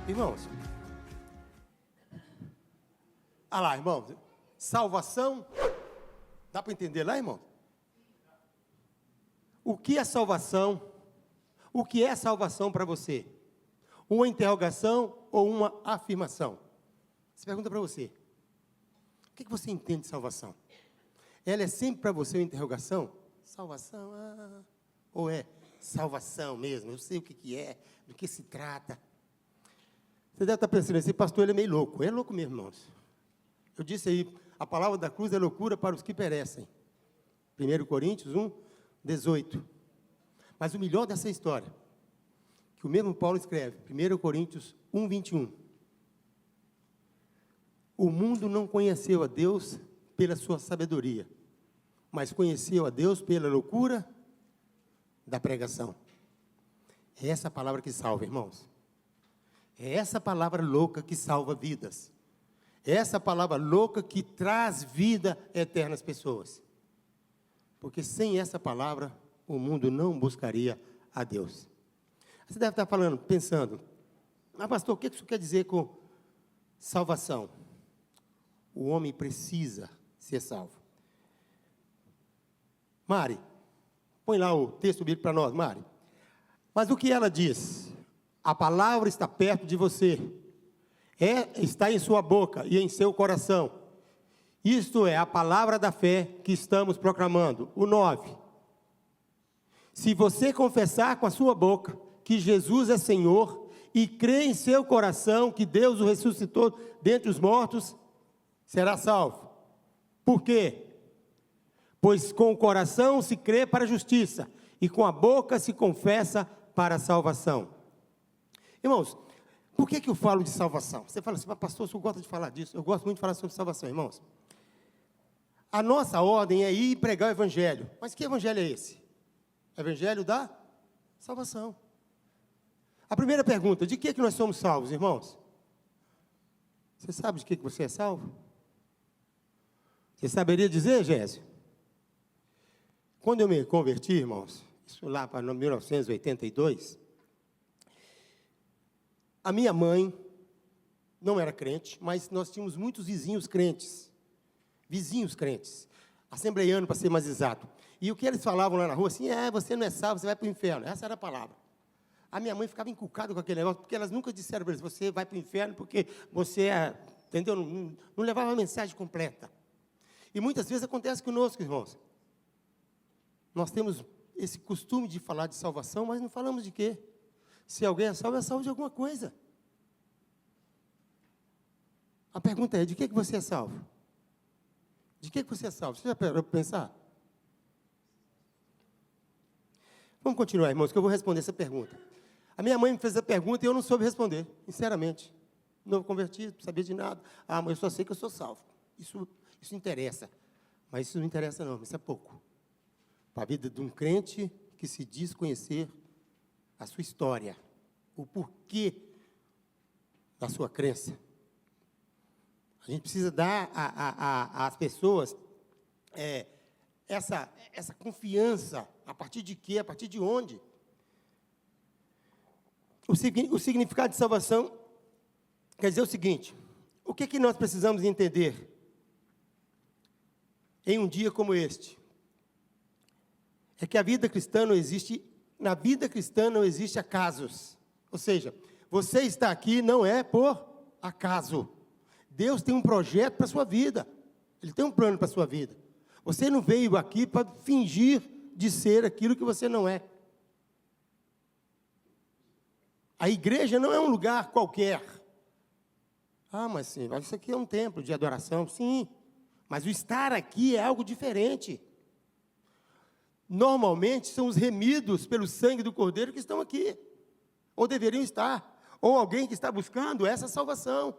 Irmãos, ah lá, irmãos, salvação, dá para entender lá, irmão? O que é salvação? O que é salvação para você? Uma interrogação ou uma afirmação? Você pergunta para você. O que você entende de salvação? Ela é sempre para você uma interrogação? Salvação, ou é salvação mesmo? Eu sei o que é, do que se trata. Você deve estar pensando, esse pastor ele é meio louco. É louco mesmo, irmãos. Eu disse aí, a palavra da cruz é loucura para os que perecem. 1 Coríntios 1, 18. Mas o melhor dessa história, que o mesmo Paulo escreve, 1 Coríntios 1, 21. O mundo não conheceu a Deus pela sua sabedoria, mas conheceu a Deus pela loucura da pregação. É essa palavra que salva, irmãos. É essa palavra louca que salva vidas. É essa palavra louca que traz vida eterna às pessoas. Porque sem essa palavra, o mundo não buscaria a Deus. Você deve estar falando, pensando, mas pastor, o que isso quer dizer com salvação? O homem precisa ser salvo. Mari, põe lá o texto bíblico para nós, Mari. Mas o que ela diz? A palavra está perto de você. Está em sua boca e em seu coração. Isto é a palavra da fé que estamos proclamando. O 9. Se você confessar com a sua boca que Jesus é Senhor e crer em seu coração que Deus o ressuscitou dentre os mortos, será salvo. Por quê? Pois com o coração se crê para a justiça e com a boca se confessa para a salvação. Irmãos, por que eu falo de salvação? Você fala assim, mas pastor, o senhor gosta de falar disso? Eu gosto muito de falar sobre salvação, irmãos. A nossa ordem é ir pregar o evangelho. Mas que evangelho é esse? Evangelho da salvação. A primeira pergunta, de que nós somos salvos, irmãos? Você sabe de que você é salvo? Você saberia dizer, Gésio? Quando eu me converti, irmãos, isso lá para 1982, a minha mãe não era crente, mas nós tínhamos muitos vizinhos crentes. Vizinhos crentes. Assembleiano, para ser mais exato. E o que eles falavam lá na rua, assim, você não é salvo, você vai para o inferno. Essa era a palavra. A minha mãe ficava encucada com aquele negócio, porque elas nunca disseram para eles, você vai para o inferno porque você é, entendeu? Não levava a mensagem completa. E muitas vezes acontece conosco, irmãos. Nós temos esse costume de falar de salvação, mas não falamos de quê? Se alguém é salvo de alguma coisa. A pergunta é, de que você é salvo? De que você é salvo? Você já parou para pensar? Vamos continuar, irmãos, que eu vou responder essa pergunta. A minha mãe me fez a pergunta e eu não soube responder, sinceramente. Novo convertido, não sabia de nada. Mas eu só sei que eu sou salvo. Isso interessa. Mas isso não interessa não, isso é pouco. Para a vida de um crente que se diz conhecer a sua história, o porquê da sua crença. A gente precisa dar às pessoas essa confiança. A partir de quê? A partir de onde? O significado de salvação quer dizer o seguinte: o que nós precisamos entender em um dia como este? É que a vida cristã não existe, na vida cristã não existe acasos. Ou seja, você está aqui não é por acaso. Deus tem um projeto para a sua vida. Ele tem um plano para a sua vida. Você não veio aqui para fingir de ser aquilo que você não é. A igreja não é um lugar qualquer. Mas sim, isso aqui é um templo de adoração. Sim, mas o estar aqui é algo diferente. Normalmente são os remidos pelo sangue do Cordeiro que estão aqui. Ou deveriam estar. Ou alguém que está buscando essa salvação.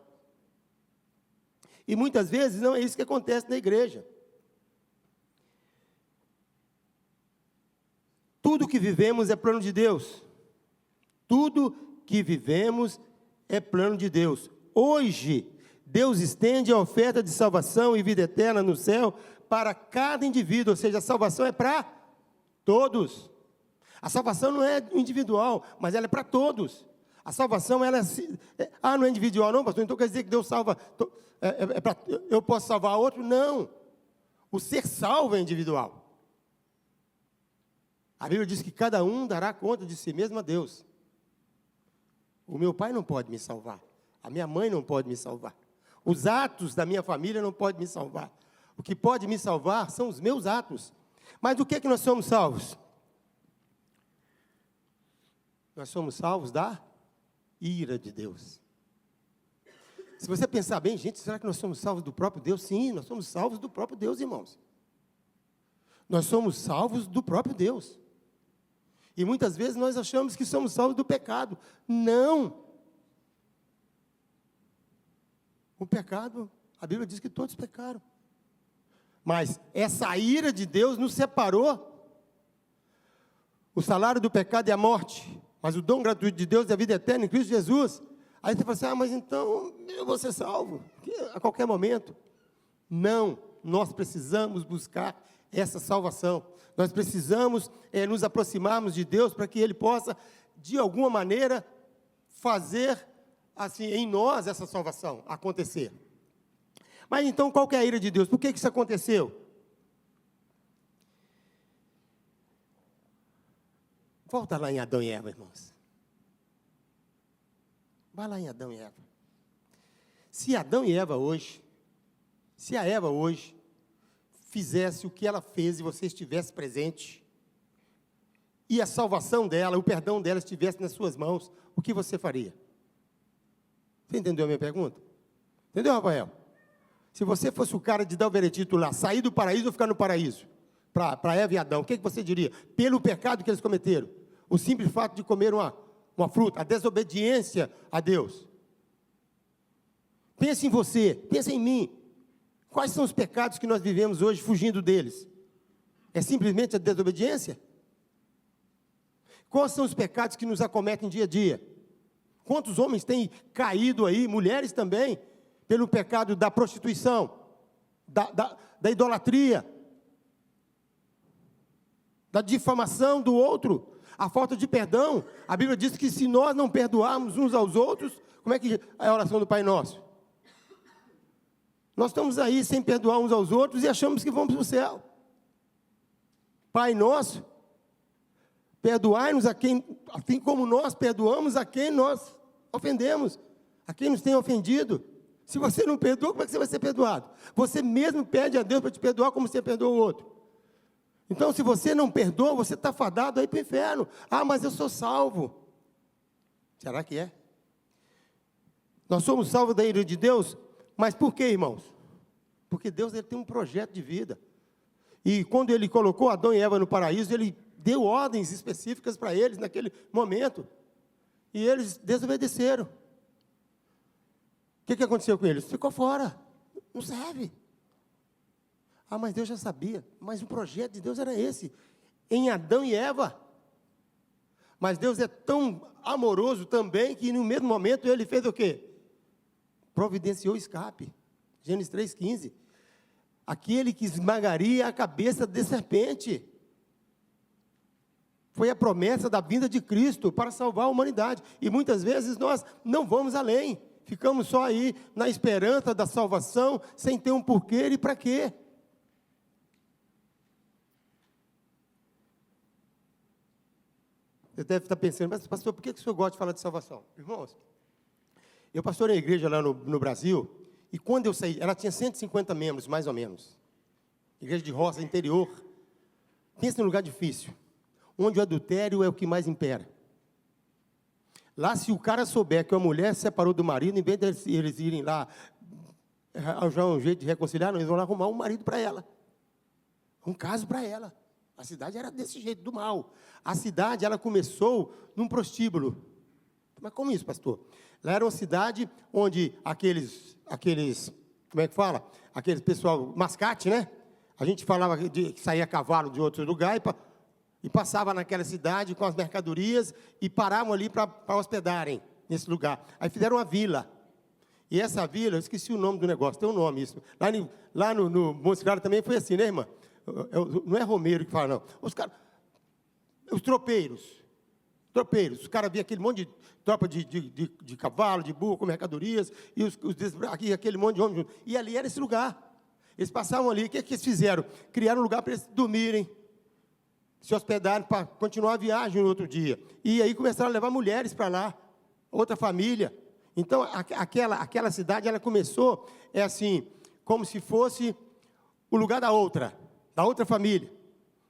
E muitas vezes não é isso que acontece na igreja. Tudo que vivemos é plano de Deus. Tudo que vivemos é plano de Deus. Hoje, Deus estende a oferta de salvação e vida eterna no céu para cada indivíduo. Ou seja, a salvação é para todos. A salvação não é individual, mas ela é para todos. A salvação, ela não é individual, não, pastor, então quer dizer que Deus salva, eu posso salvar outro? Não. O ser salvo é individual. A Bíblia diz que cada um dará conta de si mesmo a Deus. O meu pai não pode me salvar. A minha mãe não pode me salvar. Os atos da minha família não podem me salvar. O que pode me salvar são os meus atos. Mas do que é que nós somos salvos? Nós somos salvos da ira de Deus. Se você pensar bem, gente, será que nós somos salvos do próprio Deus? Sim, nós somos salvos do próprio Deus, irmãos. Nós somos salvos do próprio Deus. E muitas vezes nós achamos que somos salvos do pecado. Não. O pecado, a Bíblia diz que todos pecaram. Mas essa ira de Deus nos separou. O salário do pecado é a morte, mas o dom gratuito de Deus é a vida eterna em Cristo Jesus. Aí você fala assim, mas então eu vou ser salvo a qualquer momento. Não, nós precisamos buscar essa salvação. Nós precisamos nos aproximarmos de Deus para que Ele possa, de alguma maneira, fazer assim, em nós essa salvação acontecer. Mas então qual que é a ira de Deus? Por que isso aconteceu? Volta lá em Adão e Eva, irmãos. Vai lá em Adão e Eva. Se Adão e Eva hoje, se a Eva hoje fizesse o que ela fez e você estivesse presente, e a salvação dela, o perdão dela estivesse nas suas mãos, o que você faria? Você entendeu a minha pergunta? Entendeu, Rafael? Se você fosse o cara de dar o veredito lá, sair do paraíso ou ficar no paraíso, para Eva e Adão, o que você diria? Pelo pecado que eles cometeram, o simples fato de comer uma fruta, a desobediência a Deus. Pense em você, pense em mim. Quais são os pecados que nós vivemos hoje fugindo deles? É simplesmente a desobediência? Quais são os pecados que nos acometem dia a dia? Quantos homens têm caído aí, mulheres também, pelo pecado da prostituição, da idolatria, da difamação do outro, a falta de perdão. A Bíblia diz que se nós não perdoarmos uns aos outros, como é que é a oração do Pai Nosso? Nós estamos aí sem perdoar uns aos outros e achamos que vamos para o céu. Pai Nosso, perdoai-nos assim como nós perdoamos a quem nós ofendemos, a quem nos tem ofendido. Se você não perdoa, como é que você vai ser perdoado? Você mesmo pede a Deus para te perdoar como você perdoa o outro. Então, se você não perdoa, você está fadado aí para o inferno. Ah, mas eu sou salvo. Será que é? Nós somos salvos da ira de Deus, mas por quê, irmãos? Porque Deus ele tem um projeto de vida. E quando Ele colocou Adão e Eva no paraíso, Ele deu ordens específicas para eles naquele momento. E eles desobedeceram. O que aconteceu com eles? Ficou fora. Não serve. Ah, mas Deus já sabia. Mas o projeto de Deus era esse. Em Adão e Eva. Mas Deus é tão amoroso também, que no mesmo momento Ele fez o quê? Providenciou escape. Gênesis 3,15. Aquele que esmagaria a cabeça de serpente. Foi a promessa da vinda de Cristo para salvar a humanidade. E muitas vezes nós não vamos além. Ficamos só aí na esperança da salvação, sem ter um porquê e para quê. Você deve estar pensando, mas pastor, por que o senhor gosta de falar de salvação? Irmãos, eu pastorei a igreja lá no Brasil, e quando eu saí, ela tinha 150 membros, mais ou menos. Igreja de roça, interior. Pensa num lugar difícil, onde o adultério é o que mais impera. Lá, se o cara souber que a mulher se separou do marido, em vez de eles irem lá, arranjar um jeito de reconciliar, não, eles vão lá arrumar um marido para ela. Um caso para ela. A cidade era desse jeito, do mal. A cidade, ela começou num prostíbulo. Mas como isso, pastor? Lá era uma cidade onde aqueles, como é que fala? Aqueles pessoal, mascate, né? A gente falava que saía cavalo de outro lugar e passava naquela cidade com as mercadorias e paravam ali para hospedarem nesse lugar. Aí fizeram uma vila. E essa vila, eu esqueci o nome do negócio, tem um nome isso. Lá no Monte Claro também foi assim, né, irmã? Não é Romeiro que fala, não. Os tropeiros. Tropeiros. Os caras viam aquele monte de tropa de cavalo, de burro, com mercadorias, e aqui, aquele monte de homens. E ali era esse lugar. Eles passavam ali, o que eles fizeram? Criaram um lugar para eles dormirem, se hospedarem para continuar a viagem no outro dia. E aí começaram a levar mulheres para lá, outra família. Então, aquela cidade, ela começou, assim, como se fosse o lugar da outra família.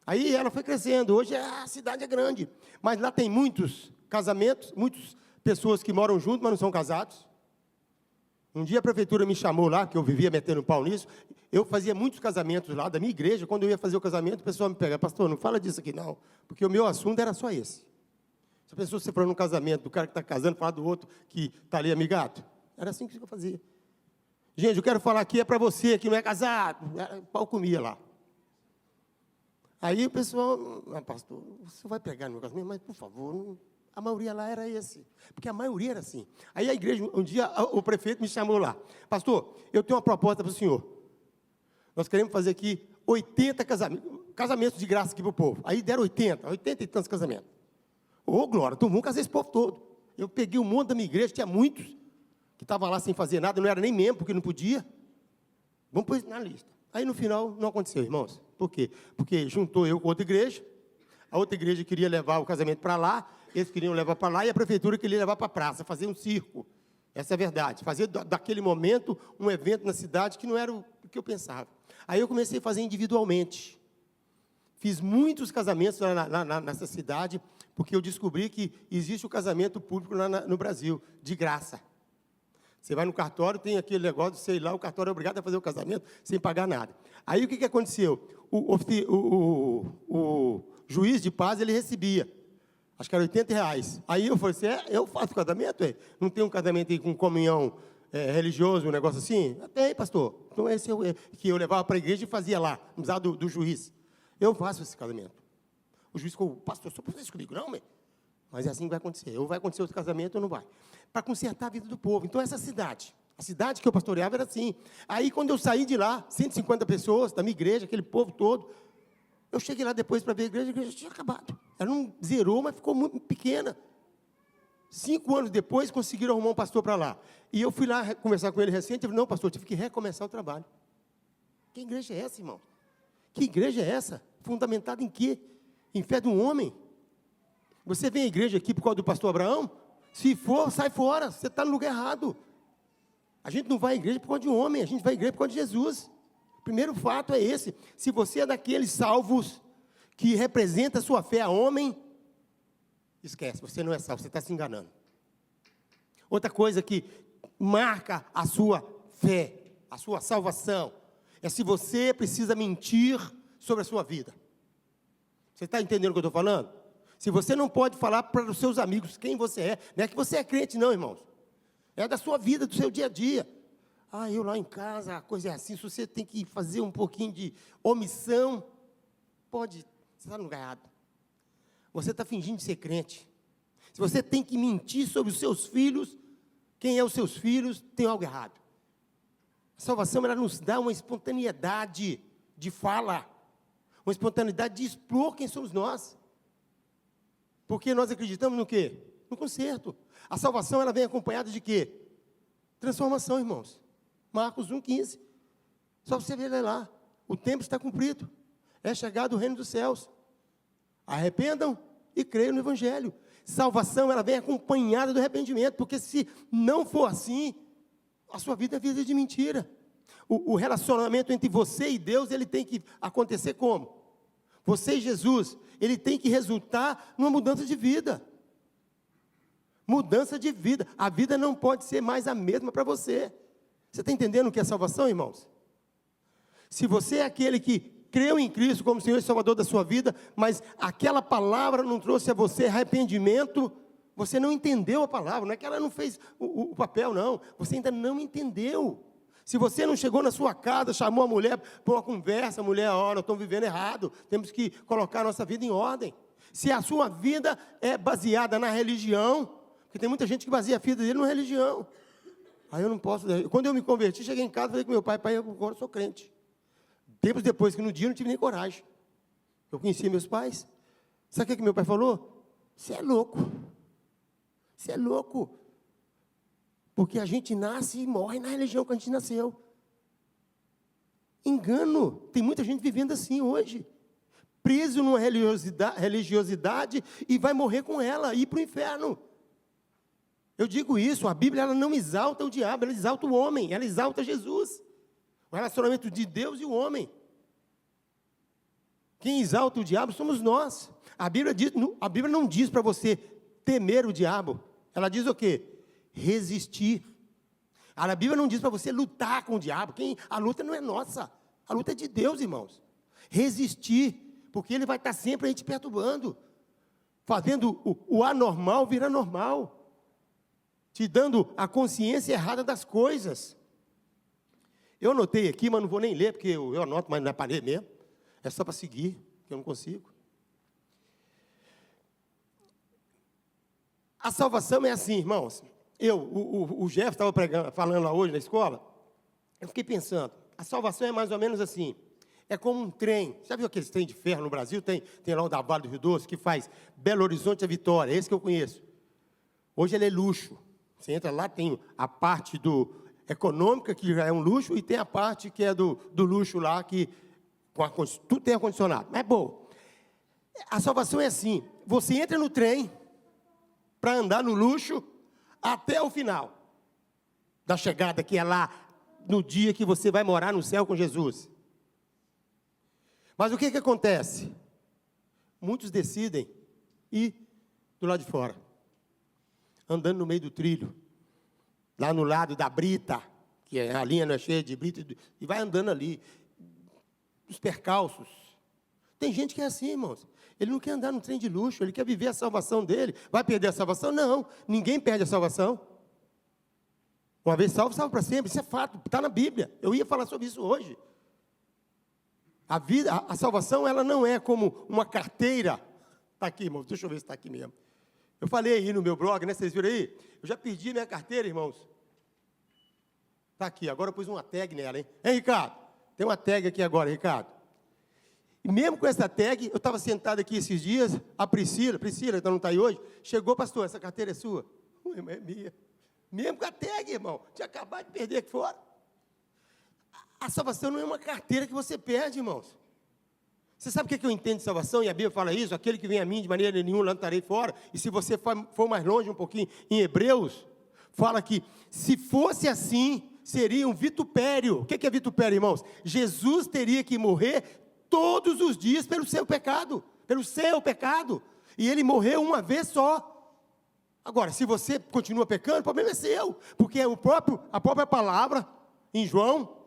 Aí ela foi crescendo, hoje a cidade é grande, mas lá tem muitos casamentos, muitas pessoas que moram juntos, mas não são casados. Um dia a prefeitura me chamou lá, que eu vivia metendo pau nisso, eu fazia muitos casamentos lá da minha igreja, quando eu ia fazer o casamento, o pessoal me pegava, pastor, não fala disso aqui não, porque o meu assunto era só esse. Se a pessoa se for num casamento, do cara que está casando, falar do outro que está ali amigado, era assim que eu fazia. Gente, eu quero falar aqui, é para você que não é casado, pau comia lá. Aí o pessoal, pastor, você vai pregar no meu casamento, mas por favor, não, a maioria lá era esse, porque a maioria era assim. Aí a igreja, um dia o prefeito me chamou lá, pastor, eu tenho uma proposta para o senhor, nós queremos fazer aqui 80 casamentos de graça aqui para o povo. Aí deram 80 e tantos casamentos. Ô, glória, então vamos casar esse povo todo. Eu peguei um monte da minha igreja, tinha muitos, que estavam lá sem fazer nada, não era nem membro, porque não podia. Vamos pôr isso na lista. Aí no final não aconteceu, irmãos. Por quê? Porque juntou eu com outra igreja, a outra igreja queria levar o casamento para lá, eles queriam levar para lá, e a prefeitura queria levar para a praça, fazer um circo. Essa é a verdade. Fazer daquele momento um evento na cidade que não era o que eu pensava. Aí eu comecei a fazer individualmente. Fiz muitos casamentos nessa cidade, porque eu descobri que existe o casamento público lá no Brasil, de graça. Você vai no cartório, tem aquele negócio, sei lá, o cartório é obrigado a fazer o casamento sem pagar nada. Aí o que aconteceu? O juiz de paz, ele recebia, acho que era R$80. Aí eu falei assim, eu faço casamento? Não tem um casamento aí com comunhão religioso, um negócio assim? Tem, pastor. Então esse que eu levava para a igreja e fazia lá, no usar do juiz. Eu faço esse casamento. O juiz ficou, pastor, só para fazer isso comigo, não, mas é assim que vai acontecer. Ou vai acontecer outro casamento ou não vai. Para consertar a vida do povo. Então, essa cidade, a cidade que eu pastoreava era assim. Aí, quando eu saí de lá, 150 pessoas, da minha igreja, aquele povo todo, eu cheguei lá depois para ver a igreja tinha acabado. Ela não zerou, mas ficou muito pequena. 5 anos depois, conseguiram arrumar um pastor para lá. E eu fui lá conversar com ele recente, ele falou, não, pastor, eu tive que recomeçar o trabalho. Que igreja é essa, irmão? Que igreja é essa? Fundamentada em quê? Em fé de um homem? Você vem à igreja aqui por causa do pastor Abraão? Se for, sai fora, você está no lugar errado. A gente não vai à igreja por causa de um homem, a gente vai à igreja por causa de Jesus. O primeiro fato é esse. Se você é daqueles salvos que representa a sua fé a homem, esquece, você não é salvo, você está se enganando. Outra coisa que marca a sua fé, a sua salvação, é se você precisa mentir sobre a sua vida. Você está entendendo o que eu estou falando? Se você não pode falar para os seus amigos quem você é, não é que você é crente não, irmãos. É da sua vida, do seu dia a dia. Eu lá em casa, a coisa é assim, se você tem que fazer um pouquinho de omissão, você está no lugar errado. Você está fingindo de ser crente. Se você tem que mentir sobre os seus filhos, quem é os seus filhos, tem algo errado. A salvação, ela nos dá uma espontaneidade de fala, uma espontaneidade de expor quem somos nós. Porque nós acreditamos no quê? No conserto. A salvação, ela vem acompanhada de quê? Transformação, irmãos. Marcos 1,15. Só você ver lá. O tempo está cumprido. É chegado o reino dos céus. Arrependam e creiam no Evangelho. Salvação, ela vem acompanhada do arrependimento. Porque se não for assim, a sua vida é vida de mentira. O relacionamento entre você e Deus, ele tem que acontecer como? Você e Jesus, ele tem que resultar numa mudança de vida. Mudança de vida. A vida não pode ser mais a mesma para você. Você está entendendo o que é salvação, irmãos? Se você é aquele que creu em Cristo como Senhor e Salvador da sua vida, mas aquela palavra não trouxe a você arrependimento, você não entendeu a palavra. Não é que ela não fez o papel, não. Você ainda não entendeu. Se você não chegou na sua casa, chamou a mulher para uma conversa, mulher, nós estamos vivendo errado, temos que colocar a nossa vida em ordem. Se a sua vida é baseada na religião, porque tem muita gente que baseia a vida dele na religião. Aí eu não posso. Quando eu me converti, cheguei em casa e falei com meu pai, eu agora sou crente. Tempos depois, que no dia eu não tive nem coragem. Eu conhecia meus pais. Sabe o que meu pai falou? Você é louco. Você é louco. Porque a gente nasce e morre na religião que a gente nasceu. Engano. Tem muita gente vivendo assim hoje. Preso numa religiosidade e vai morrer com ela, ir para o inferno. Eu digo isso, a Bíblia ela não exalta o diabo, ela exalta o homem, ela exalta Jesus. O relacionamento de Deus e o homem. Quem exalta o diabo somos nós. A Bíblia não diz para você temer o diabo. Ela diz o quê? Resistir. A Bíblia não diz para você lutar com o diabo. A luta não é nossa. A luta é de Deus, irmãos. Resistir. Porque ele vai estar sempre a gente perturbando. Fazendo o anormal virar normal. Te dando a consciência errada das coisas. Eu anotei aqui, mas não vou nem ler, porque eu anoto, mas não é para ler mesmo. É só para seguir, que eu não consigo. A salvação é assim, irmãos. O Jeff estava falando lá hoje na escola. Eu fiquei pensando, a salvação é mais ou menos assim. É como um trem. Já viu aqueles trem de ferro no Brasil? Tem lá o da Vale do Rio Doce, que faz Belo Horizonte a Vitória. É esse que eu conheço. Hoje ele é luxo. Você entra lá, tem a parte econômica, que já é um luxo, e tem a parte que é do luxo lá, que tudo tem ar-condicionado. Mas é bom. A salvação é assim. Você entra no trem para andar no luxo até o final da chegada, que é lá no dia que você vai morar no céu com Jesus. Mas o que acontece? Muitos decidem ir do lado de fora, andando no meio do trilho, lá no lado da brita, que a linha não é cheia de brita, e vai andando ali, os percalços. Tem gente que é assim, irmãos. Ele não quer andar no trem de luxo, ele quer viver a salvação dele. Vai perder a salvação? Não, ninguém perde a salvação. Uma vez salvo, salvo para sempre. Isso é fato, está na Bíblia. Eu ia falar sobre isso hoje. A salvação, ela não é como uma carteira. Está aqui, irmãos, deixa eu ver se está aqui mesmo. Eu falei aí no meu blog, né, vocês viram aí? Eu já perdi minha carteira, irmãos. Está aqui, agora eu pus uma tag nela, hein? Hein, Ricardo? Tem uma tag aqui agora, Ricardo. E mesmo com essa tag, eu estava sentado aqui esses dias, a Priscila, então não está aí hoje, chegou, pastor, essa carteira é sua? É minha. Mesmo com a tag, irmão, tinha acabado de perder aqui fora. A salvação não é uma carteira que você perde, irmãos. Você sabe o que eu entendo de salvação? E a Bíblia fala isso, aquele que vem a mim de maneira nenhuma lançarei fora. E se você for mais longe um pouquinho, em Hebreus, fala que se fosse assim, seria um vitupério. O que é vitupério, irmãos? Jesus teria que morrer todos os dias pelo seu pecado. E ele morreu uma vez só. Agora, se você continua pecando, o problema é seu. Porque a própria palavra, em João,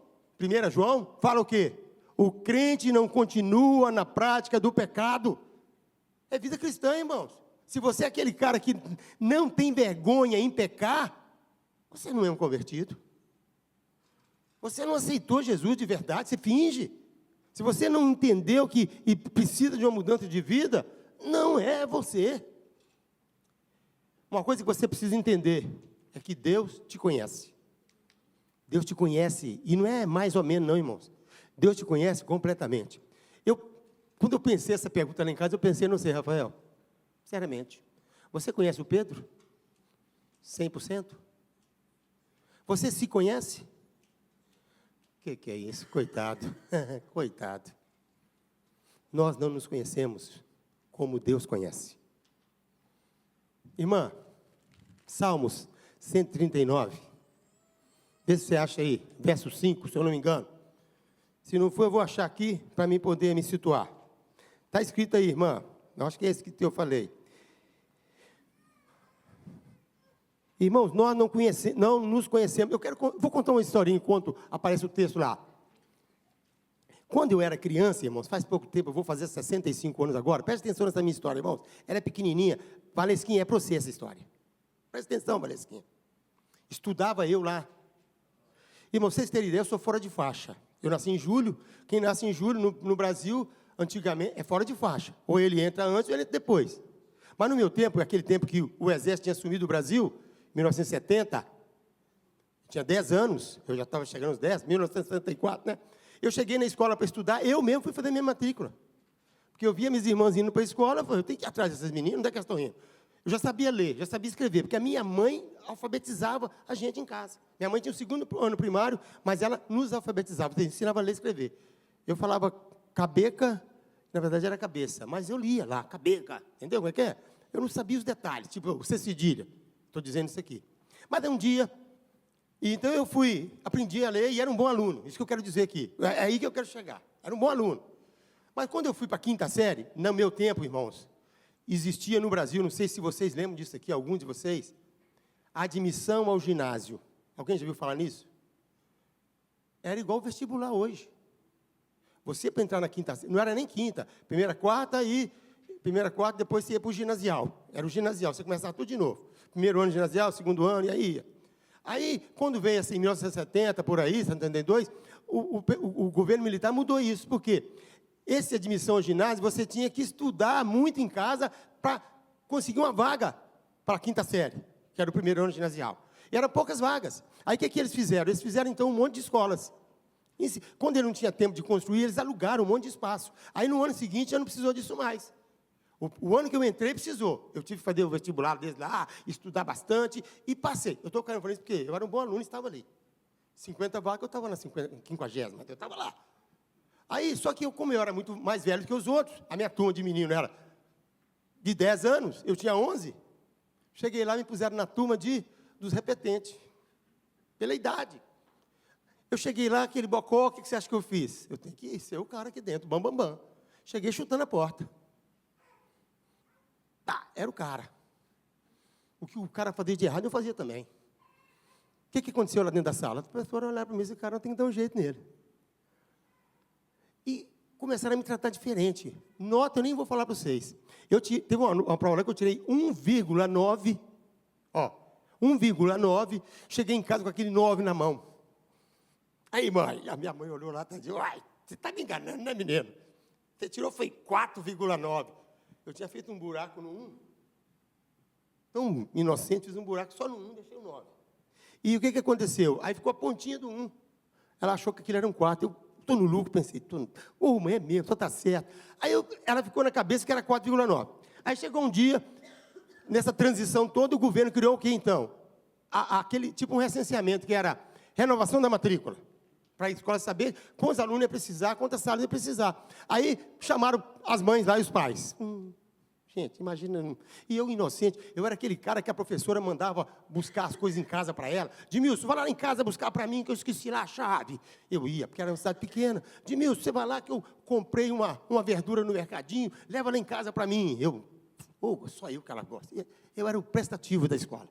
1 João, fala o quê? O crente não continua na prática do pecado. É vida cristã, irmãos. Se você é aquele cara que não tem vergonha em pecar, você não é um convertido. Você não aceitou Jesus de verdade, você finge. Se você não entendeu e precisa de uma mudança de vida, não é você. Uma coisa que você precisa entender é que Deus te conhece. Deus te conhece, e não é mais ou menos não, irmãos. Deus te conhece completamente. Quando eu pensei essa pergunta lá em casa, eu pensei, não sei, Rafael, sinceramente, você conhece o Pedro? 100%? Você se conhece? O que é isso? Coitado, coitado. Nós não nos conhecemos como Deus conhece. Irmã, Salmos 139, vê se você acha aí, verso 5, se eu não me engano. Se não for, eu vou achar aqui, para mim poder me situar. Está escrito aí, irmã, eu acho que é esse que eu falei. Irmãos, nós não nos conhecemos. Vou contar uma historinha enquanto aparece o texto lá. Quando eu era criança, irmãos, faz pouco tempo, eu vou fazer 65 anos agora, preste atenção nessa minha história, irmãos. Ela é pequenininha. Valesquinha, é para você essa história. Presta atenção, Valesquinha. Estudava eu lá. Irmão, vocês terem ideia, eu sou fora de faixa. Eu nasci em julho. Quem nasce em julho no Brasil, antigamente, é fora de faixa. Ou ele entra antes ou ele entra depois. Mas no meu tempo, aquele tempo que o Exército tinha assumido o Brasil, 1970, tinha 10 anos, eu já estava chegando aos 10, 1974, né? Eu cheguei na escola para estudar, eu mesmo fui fazer minha matrícula. Porque eu via minhas irmãs indo para a escola, eu falei, eu tenho que ir atrás dessas meninas, onde é que elas estão indo? Eu já sabia ler, já sabia escrever, porque a minha mãe alfabetizava a gente em casa. Minha mãe tinha o 2º ano primário, mas ela nos alfabetizava, ensinava a ler e escrever. Eu falava cabeca, na verdade era cabeça, mas eu lia lá, cabeca, entendeu como é que é? Eu não sabia os detalhes, tipo, você cedilha, estou dizendo isso aqui. Mas um dia, então eu aprendi a ler e era um bom aluno, isso que eu quero dizer aqui, é aí que eu quero chegar, era um bom aluno. Mas quando eu fui para a 5ª série, no meu tempo, irmãos, existia no Brasil, não sei se vocês lembram disso aqui, alguns de vocês, admissão ao ginásio. Alguém já ouviu falar nisso? Era igual o vestibular hoje. Você, para entrar na 5ª série, não era nem 5ª, primeira, 4ª, depois você ia para o ginasial. Era o ginasial, você começava tudo de novo. Primeiro ano ginasial, 2º ano, e aí ia. Aí, quando veio assim, em 1970, por aí, 72, o governo militar mudou isso. Por quê? Essa admissão ao ginásio, você tinha que estudar muito em casa para conseguir uma vaga para a 5ª série, que era o primeiro ano ginasial. E eram poucas vagas. Aí, o que eles fizeram? Eles fizeram, então, um monte de escolas. Quando ele não tinha tempo de construir, eles alugaram um monte de espaço. Aí, no ano seguinte, já não precisou disso mais. O ano que eu entrei, precisou. Eu tive que fazer o vestibular desde lá, estudar bastante, e passei. Eu estou falando isso porque eu era um bom aluno e estava ali. 50 vagas, eu estava na 50ª, mas eu estava lá. Aí, só que como eu era muito mais velho que os outros, a minha turma de menino era de 10 anos, eu tinha 11, cheguei lá e me puseram na turma dos repetentes, pela idade. Eu cheguei lá, aquele bocó, o que você acha que eu fiz? Eu tenho que ser o cara aqui dentro, bam, bam, bam. Cheguei chutando a porta. Tá, era o cara. O que o cara fazia de errado, eu fazia também. O que aconteceu lá dentro da sala? A professora olhava para mim e disse, cara, não tem que dar um jeito nele. E começaram a me tratar diferente. Nota, eu nem vou falar para vocês. Teve uma prova lá que eu tirei 1,9. Ó, 1,9. Cheguei em casa com aquele 9 na mão. Aí, mãe, a minha mãe olhou lá e disse, uai, você está me enganando, né, menino? Você tirou, foi 4,9. Eu tinha feito um buraco no 1. Tão inocente, fiz um buraco só no 1, deixei o 9. E o que aconteceu? Aí ficou a pontinha do 1. Ela achou que aquilo era um 4. Eu estou no lucro, pensei, mãe, é mesmo, só está certo. Aí ela ficou na cabeça que era 4,9. Aí chegou um dia, nessa transição toda, o governo criou o quê, então? Aquele tipo um recenseamento, que era renovação da matrícula, para a escola saber quantos alunos ia precisar, quantas salas ia precisar. Aí chamaram as mães lá e os pais. Gente, imagina, e eu inocente, eu era aquele cara que a professora mandava buscar as coisas em casa para ela. Demilson, vai lá em casa buscar para mim, que eu esqueci lá a chave. Eu ia, porque era uma cidade pequena. Demilson, você vai lá que eu comprei uma verdura no mercadinho, leva lá em casa para mim. Só eu que ela gosta. Eu era o prestativo da escola.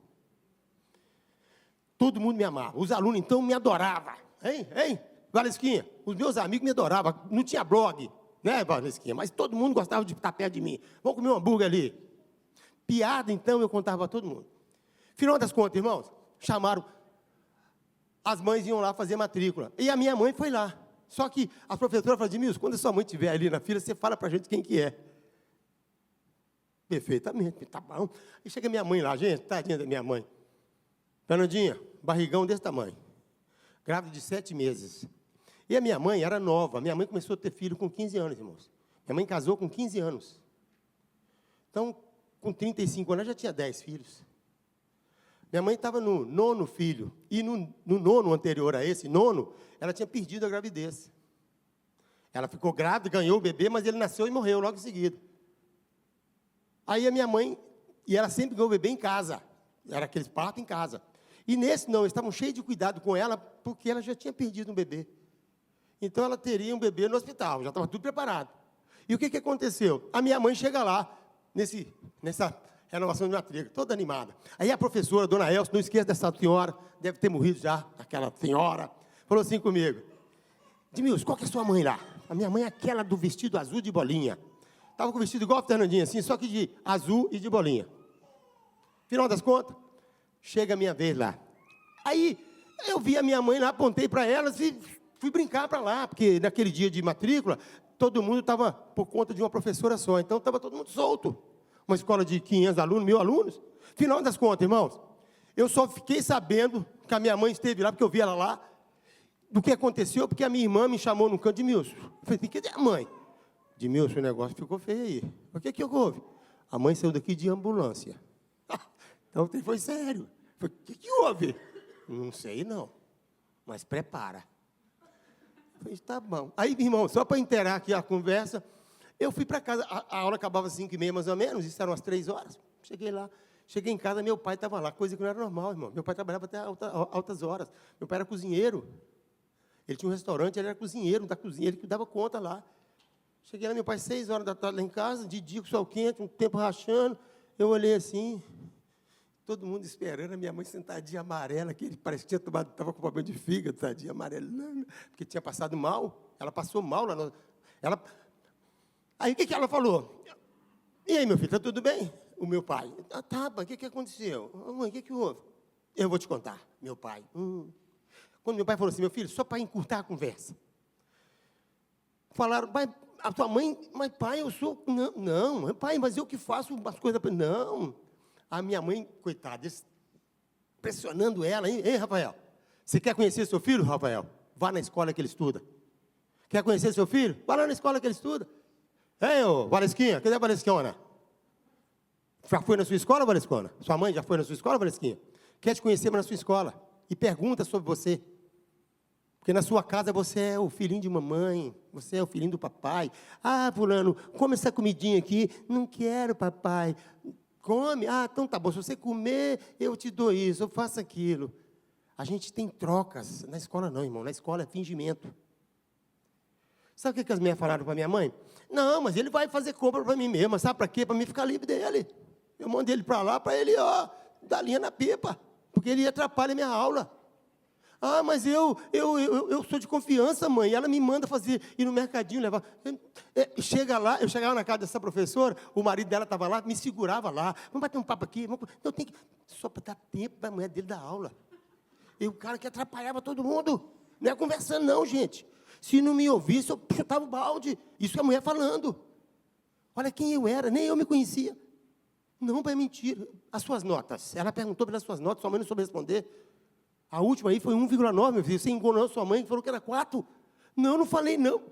Todo mundo me amava. Os alunos, então, me adoravam. Hein, Valesquinha? Os meus amigos me adoravam. Não tinha blog, né, Valesquinha? Mas todo mundo gostava de estar perto de mim. Vamos comer um hambúrguer ali. Piada, então, eu contava para todo mundo. Final das contas, irmãos, chamaram, as mães iam lá fazer matrícula. E a minha mãe foi lá. Só que a professora falou, Demilson, quando a sua mãe estiver ali na fila, você fala para a gente quem que é. Perfeitamente, tá bom. E chega minha mãe lá, gente, tadinha da minha mãe. Fernandinha, barrigão desse tamanho. Grávida de 7 meses. E a minha mãe era nova. Minha mãe começou a ter filho com 15 anos, irmãos. Minha mãe casou com 15 anos. Então, com 35 anos, ela já tinha 10 filhos. Minha mãe estava no 9º filho. E no 9º anterior a esse, 9º, ela tinha perdido a gravidez. Ela ficou grávida, ganhou o bebê, mas ele nasceu e morreu logo em seguida. Aí a minha mãe, e ela sempre ganhou o bebê em casa. Era aqueles partos em casa. E nesse não, eles estavam cheios de cuidado com ela, porque ela já tinha perdido um bebê. Então, ela teria um bebê no hospital, já estava tudo preparado. E o que aconteceu? A minha mãe chega lá, nessa renovação de matrícula, toda animada. Aí a professora, dona Elsa, não esqueça dessa senhora, deve ter morrido já, aquela senhora, falou assim comigo, Demilson, qual que é a sua mãe lá? A minha mãe é aquela do vestido azul de bolinha. Estava com o vestido igual a Fernandinha, assim, só que de azul e de bolinha. Final das contas, chega a minha vez lá. Aí, eu vi a minha mãe lá, apontei para elas e fui brincar para lá, porque naquele dia de matrícula, todo mundo estava por conta de uma professora só, então estava todo mundo solto. Uma escola de 500 alunos, 1.000 alunos. Final das contas, irmãos, eu só fiquei sabendo que a minha mãe esteve lá, porque eu vi ela lá, do que aconteceu, porque a minha irmã me chamou num canto de Milson. Eu falei, cadê a mãe? Edmilson, o negócio ficou feio aí. O que houve? A mãe saiu daqui de ambulância. Então, foi sério. O que houve? Não sei, não. Mas prepara. Eu falei, tá bom. Aí, irmão, só para inteirar aqui a conversa, eu fui para casa. A aula acabava às 5h30, mais ou menos. Isso eram as 3 horas. Cheguei lá. Cheguei em casa, meu pai estava lá. Coisa que não era normal, irmão. Meu pai trabalhava até altas horas. Meu pai era cozinheiro. Ele tinha um restaurante, ele era cozinheiro da cozinha. Ele que dava conta lá. Cheguei lá, meu pai, 6 horas da tarde lá em casa, de dia com sol quente, um tempo rachando. Eu olhei assim... Todo mundo esperando, a minha mãe sentadinha amarela, que ele parece que estava com problema de fígado, tadinha amarela, porque tinha passado mal. Ela passou mal lá. Aí o que ela falou? E aí, meu filho, está tudo bem? O meu pai. Tá, o que aconteceu? Mãe, o que houve? Eu vou te contar, meu pai. Quando meu pai falou assim, meu filho, só para encurtar a conversa. Falaram, pai, a tua mãe, mas pai, eu sou... Não, pai, mas eu que faço as coisas... Não. A minha mãe, coitada, pressionando ela, hein? Ei, Rafael, você quer conhecer seu filho, Rafael? Vá na escola que ele estuda. Quer conhecer seu filho? Vá lá na escola que ele estuda. Ei, ô, Valesquinha, cadê a Valesquinha? Já foi na sua escola, Valesquinha? Sua mãe já foi na sua escola, Valesquinha? Quer te conhecer na sua escola? E pergunta sobre você. Porque na sua casa você é o filhinho de mamãe, você é o filhinho do papai. Ah, fulano, come essa comidinha aqui. Não quero, papai. Come, então tá bom, se você comer, eu te dou isso, eu faço aquilo. A gente tem trocas, na escola não, irmão, na escola é fingimento. Sabe o que as mulheres falaram para minha mãe? Não, mas ele vai fazer compra para mim mesmo, sabe para quê? Para mim ficar livre dele. Eu mandei ele para lá, para ele, dar linha na pipa, porque ele atrapalha a minha aula. Mas eu sou de confiança, mãe. Ela me manda ir no mercadinho, levar. Eu chegava na casa dessa professora, o marido dela estava lá, me segurava lá. Vamos bater um papo aqui. Eu tenho que... Só para dar tempo para a mulher dele dar aula. E o cara que atrapalhava todo mundo. Não é conversando, não, gente. Se não me ouvisse, eu chutava o balde. Isso é a mulher falando. Olha quem eu era, nem eu me conhecia. Não, é mentira. As suas notas. Ela perguntou pelas suas notas, sua mãe não soube responder. A última aí foi 1,9, meu filho. Você enganou sua mãe, que falou que era 4. Não falei, não.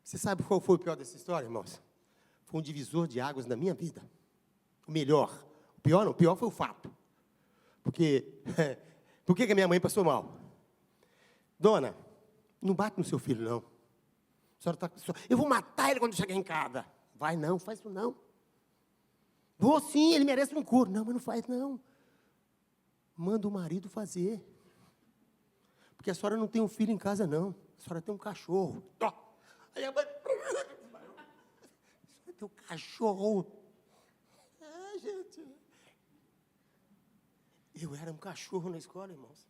Você sabe qual foi o pior dessa história, irmãos? Foi um divisor de águas na minha vida. O melhor. O pior não, o pior foi o fato. Porque, por que a minha mãe passou mal? Dona, não bate no seu filho, não. A senhora tá, eu vou matar ele quando chegar em casa. Vai não, faz isso não. Vou sim, ele merece um couro. Não, mas não faz não. Manda o marido fazer. Porque a senhora não tem um filho em casa, não. A senhora tem um cachorro. Aí a mãe... Você tem um cachorro. Gente... Eu era um cachorro na escola, irmãos.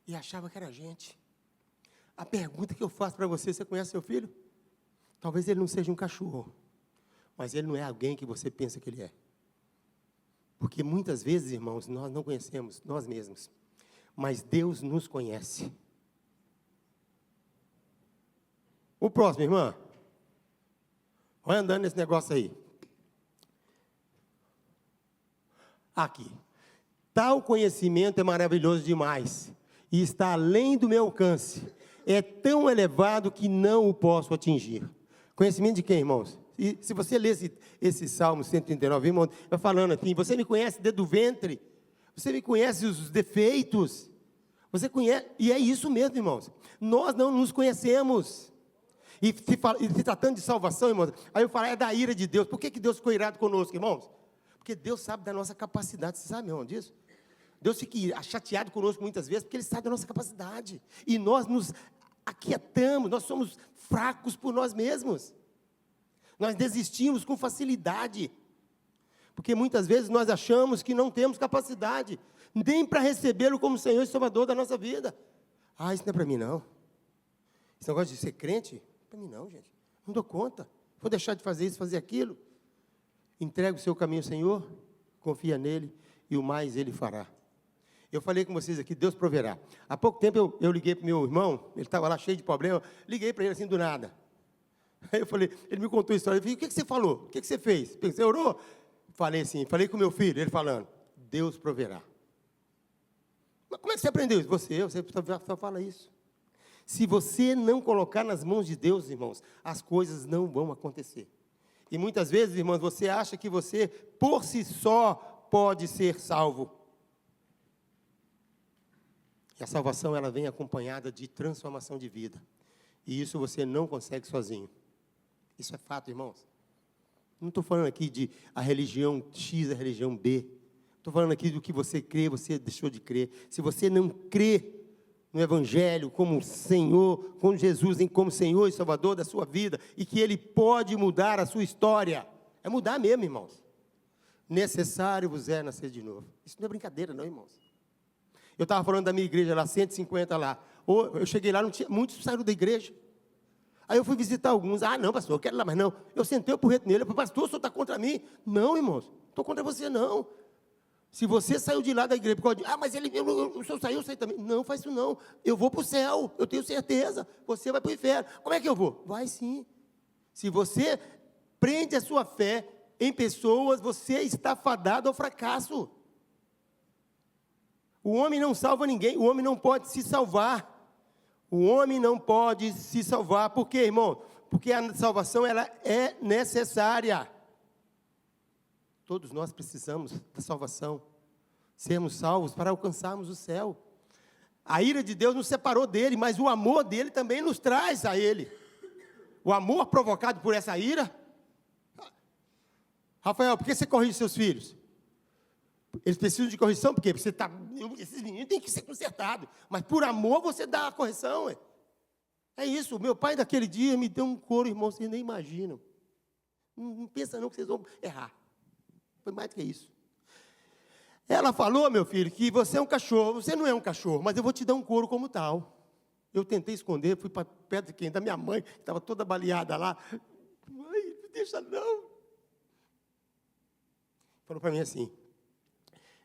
E achava que era gente. A pergunta que eu faço para você, você conhece seu filho? Talvez ele não seja um cachorro. Mas ele não é alguém que você pensa que ele é. Porque muitas vezes, irmãos, nós não conhecemos nós mesmos. Mas Deus nos conhece. O próximo, irmã. Vai andando nesse negócio aí. Aqui. Tal conhecimento é maravilhoso demais. E está além do meu alcance. É tão elevado que não o posso atingir. Conhecimento de quem, irmãos? E se você ler esse Salmo 139, irmão, vai falando assim, você me conhece desde o ventre, você me conhece os defeitos, você conhece, e é isso mesmo, irmãos, nós não nos conhecemos, e se tratando de salvação, irmãos, aí eu falo, é da ira de Deus. Por que Deus ficou irado conosco, irmãos? Porque Deus sabe da nossa capacidade, você sabe, irmão, disso? Deus fica chateado conosco muitas vezes, porque Ele sabe da nossa capacidade, e nós nos aquietamos, nós somos fracos por nós mesmos. Nós desistimos com facilidade, porque muitas vezes nós achamos que não temos capacidade, nem para recebê-lo como Senhor e Salvador da nossa vida. Isso não é para mim não. Esse negócio de ser crente, para mim não, gente. Não dou conta. Vou deixar de fazer isso, fazer aquilo. Entrega o seu caminho ao Senhor, confia nele, e o mais Ele fará. Eu falei com vocês aqui, Deus proverá. Há pouco tempo eu liguei para o meu irmão, ele estava lá cheio de problema, liguei para ele assim do nada. Aí eu falei, ele me contou a história, eu falei, o que você falou? O que você fez? Você orou? Falei assim, falei com meu filho, ele falando, Deus proverá. Mas como é que você aprendeu isso? Você só fala isso. Se você não colocar nas mãos de Deus, irmãos, as coisas não vão acontecer. E muitas vezes, irmãos, você acha que você, por si só, pode ser salvo. E a salvação, ela vem acompanhada de transformação de vida. E isso você não consegue sozinho. Isso é fato, irmãos. Não estou falando aqui de a religião X, a religião B. Estou falando aqui do que você crê, você deixou de crer. Se você não crê no Evangelho como Senhor, com Jesus como Senhor e Salvador da sua vida, e que Ele pode mudar a sua história, é mudar mesmo, irmãos. Necessário vos é nascer de novo. Isso não é brincadeira, não, irmãos. Eu estava falando da minha igreja lá, 150 lá. Eu cheguei lá, não tinha, muitos saíram da igreja. Aí eu fui visitar alguns. Ah, não, pastor, eu quero ir lá, mas não. Eu sentei o porrete nele. Eu falei, pastor, o senhor está contra mim? Não, irmãos, não estou contra você, não. Se você saiu de lá da igreja, porque mas o senhor saiu, eu saí também. Não, faz isso não. Eu vou para o céu, eu tenho certeza. Você vai para o inferno. Como é que eu vou? Vai sim. Se você prende a sua fé em pessoas, você está fadado ao fracasso. O homem não salva ninguém, o homem não pode se salvar. O homem não pode se salvar. Por quê, irmão? Porque a salvação, ela é necessária. Todos nós precisamos da salvação. Sermos salvos para alcançarmos o céu. A ira de Deus nos separou dele, mas o amor dele também nos traz a ele. O amor provocado por essa ira. Rafael, por que você corrige seus filhos? Eles precisam de correção, porque você esses meninos têm que ser consertados. Mas por amor você dá a correção. É isso. Meu pai daquele dia me deu um couro, irmão, vocês nem imaginam. Não pensa não que vocês vão errar. Foi mais do que isso. Ela falou, meu filho, que você é um cachorro. Você não é um cachorro, mas eu vou te dar um couro como tal. Eu tentei esconder, fui para perto de quem? Da minha mãe, que estava toda baleada lá. Mãe, não deixa não. Falou para mim assim,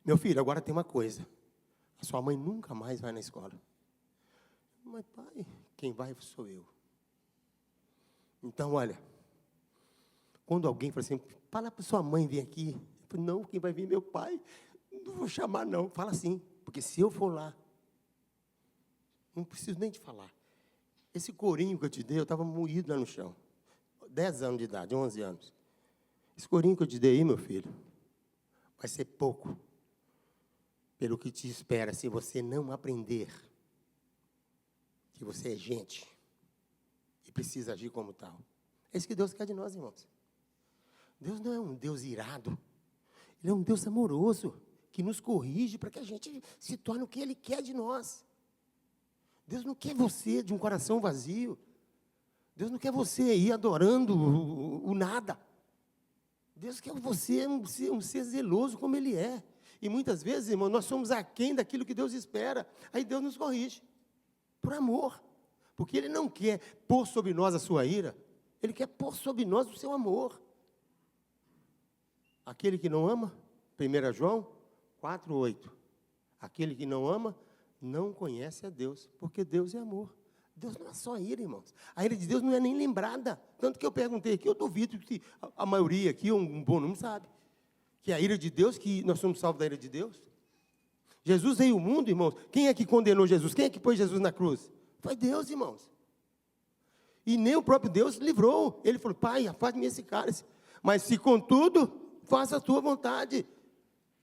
meu filho, agora tem uma coisa. A sua mãe nunca mais vai na escola. Mas, pai, quem vai sou eu. Então, olha, quando alguém fala assim, fala para sua mãe vir aqui. Eu falo, não, quem vai vir é meu pai. Não vou chamar, não. Fala assim, porque se eu for lá, não preciso nem te falar. Esse corinho que eu te dei, eu estava moído lá no chão. 10 anos de idade, 11 anos. Esse corinho que eu te dei aí, meu filho, vai ser pouco pelo que te espera se você não aprender que você é gente e precisa agir como tal. É isso que Deus quer de nós, irmãos. Deus não é um Deus irado. Ele é um Deus amoroso, que nos corrige para que a gente se torne o que Ele quer de nós. Deus não quer você de um coração vazio. Deus não quer você ir adorando o nada. Deus quer você um ser zeloso como Ele é. E muitas vezes, irmão, nós somos aquém daquilo que Deus espera. Aí Deus nos corrige, por amor. Porque Ele não quer pôr sobre nós a sua ira. Ele quer pôr sobre nós o seu amor. Aquele que não ama, 1 João 4:8. Aquele que não ama, não conhece a Deus, porque Deus é amor. Deus não é só ira, irmãos. A ira de Deus não é nem lembrada. Tanto que eu perguntei aqui, eu duvido que a maioria aqui, um bom número, sabe. Que é a ira de Deus, que nós somos salvos da ira de Deus. Jesus veio ao mundo, irmãos. Quem é que condenou Jesus? Quem é que pôs Jesus na cruz? Foi Deus, irmãos. E nem o próprio Deus livrou. Ele falou, pai, afaste-me esse cálice. Mas se contudo, faça a tua vontade.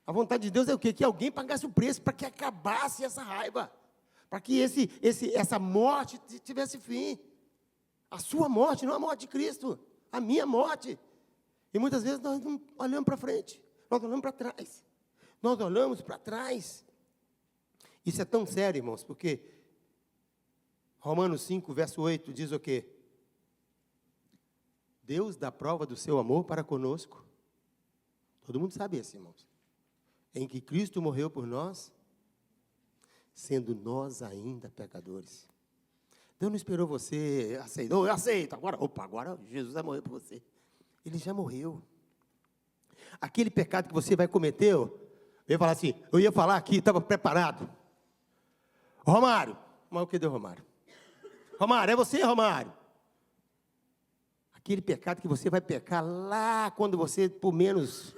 A vontade de Deus é o quê? Que alguém pagasse o preço para que acabasse essa raiva. Para que essa morte tivesse fim. A sua morte, não a morte de Cristo. A minha morte. E muitas vezes nós não olhamos para frente. Nós olhamos para trás. Nós olhamos para trás. Isso é tão sério, irmãos, porque Romanos 5, verso 8, diz o quê? Deus dá prova do seu amor para conosco. Todo mundo sabe isso, irmãos. Em que Cristo morreu por nós, sendo nós ainda pecadores. Deus não esperou você aceitar. Eu aceito, agora Jesus vai morrer por você. Ele já morreu. Aquele pecado que você vai cometer, eu ia falar aqui, estava preparado. Romário, mas o que deu Romário? Romário, é você, Romário? Aquele pecado que você vai pecar lá, quando você, por menos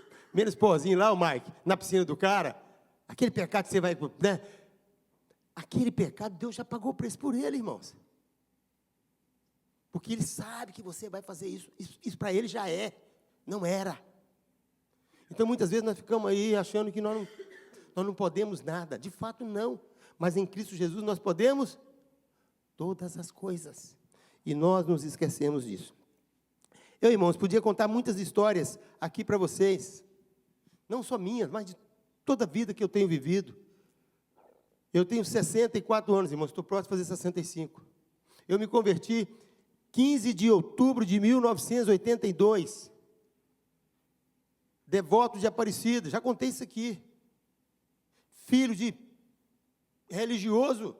pozinho lá, o Mike, na piscina do cara, aquele pecado que você vai, né? Aquele pecado, Deus já pagou o preço por ele, irmãos. Porque Ele sabe que você vai fazer isso. Isso para Ele já é, não era. Então, muitas vezes nós ficamos aí achando que nós não podemos nada. De fato, não. Mas em Cristo Jesus nós podemos todas as coisas. E nós nos esquecemos disso. Eu, irmãos, podia contar muitas histórias aqui para vocês. Não só minhas, mas de toda a vida que eu tenho vivido. Eu tenho 64 anos, irmãos, estou próximo de fazer 65. Eu me converti 15 de outubro de 1982. Devoto de Aparecida, já contei isso aqui. Filho de religioso.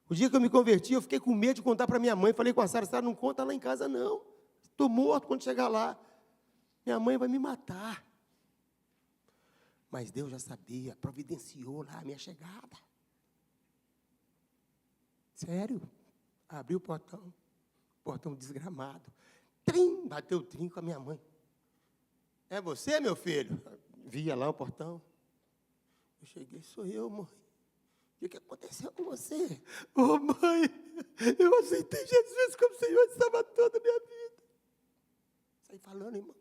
O dia que eu me converti, eu fiquei com medo de contar para minha mãe. Falei com a Sara, Sara, não conta lá em casa, não. Estou morto quando chegar lá. Minha mãe vai me matar. Mas Deus já sabia, providenciou lá a minha chegada. Sério. Abriu o portão desgramado. Trim, bateu o trinco com a minha mãe. É você, meu filho? Via lá o portão. Eu cheguei, sou eu, mãe. O que aconteceu com você? Ô, mãe, eu aceitei Jesus como Senhor e Salvador da minha vida. Saí falando, irmãos.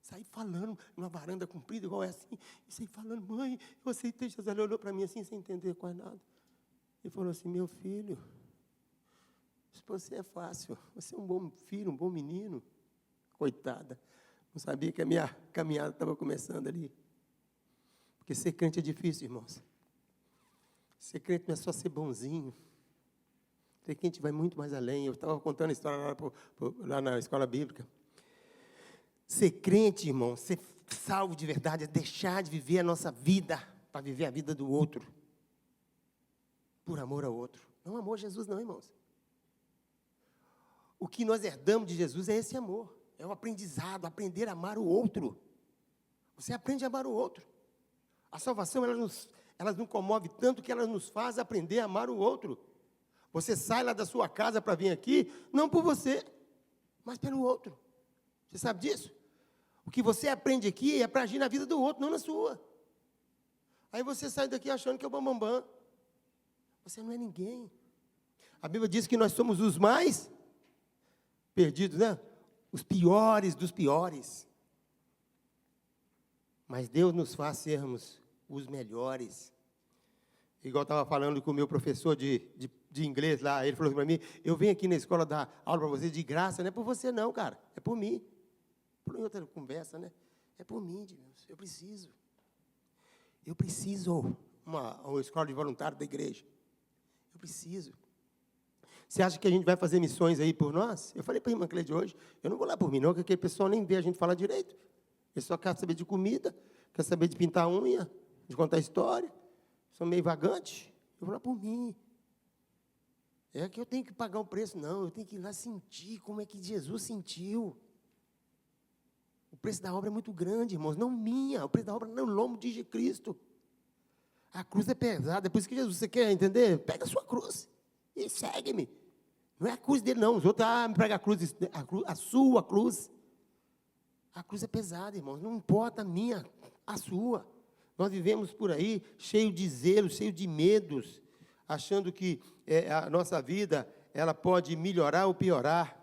Saí falando, numa varanda comprida, igual é assim. E saí falando, mãe, eu aceitei Jesus. Ela olhou para mim assim, sem entender quase nada. E falou assim, meu filho, isso para você é fácil. Você é um bom filho, um bom menino. Coitada. Não sabia que a minha caminhada estava começando ali. Porque ser crente é difícil, irmãos. Ser crente não é só ser bonzinho. Ser crente vai muito mais além. Eu estava contando a história lá na escola bíblica. Ser crente, irmão, ser salvo de verdade, é deixar de viver a nossa vida para viver a vida do outro. Por amor ao outro. Não amor a Jesus não, irmãos. O que nós herdamos de Jesus é esse amor. É o aprendizado, aprender a amar o outro. Você aprende a amar o outro. A salvação, ela nos comove tanto que ela nos faz aprender a amar o outro. Você sai lá da sua casa para vir aqui, não por você, mas pelo outro. Você sabe disso? O que você aprende aqui é para agir na vida do outro, não na sua. Aí você sai daqui achando que é o bambambam. Você não é ninguém. A Bíblia diz que nós somos os mais perdidos, né? Os piores dos piores. Mas Deus nos faz sermos os melhores. Igual eu estava falando com o meu professor de inglês lá, ele falou para mim, eu venho aqui na escola dar aula para você de graça, não é por você não, cara, é por mim. Por outra conversa, né? É por mim, Deus, eu preciso. Eu preciso uma escola de voluntário da igreja. Eu preciso. Você acha que a gente vai fazer missões aí por nós? Eu falei para a irmã Cleide hoje, eu não vou lá por mim não, porque aquele pessoal nem vê a gente falar direito. Ele só quer saber de comida, quer saber de pintar unha, de contar história. São meio vagantes. Eu vou lá por mim. É que eu tenho que pagar um preço. Não, eu tenho que ir lá sentir como é que Jesus sentiu. O preço da obra é muito grande, irmãos. Não minha. O preço da obra não é o lombo de Cristo. A cruz é pesada. É por isso que Jesus, você quer entender? Pega a sua cruz e segue-me. Não é a cruz dele, não. Os outros, me prega a sua cruz. A cruz é pesada, irmãos. Não importa a minha, a sua. Nós vivemos por aí cheio de zelo, cheio de medos, achando que a nossa vida ela pode melhorar ou piorar.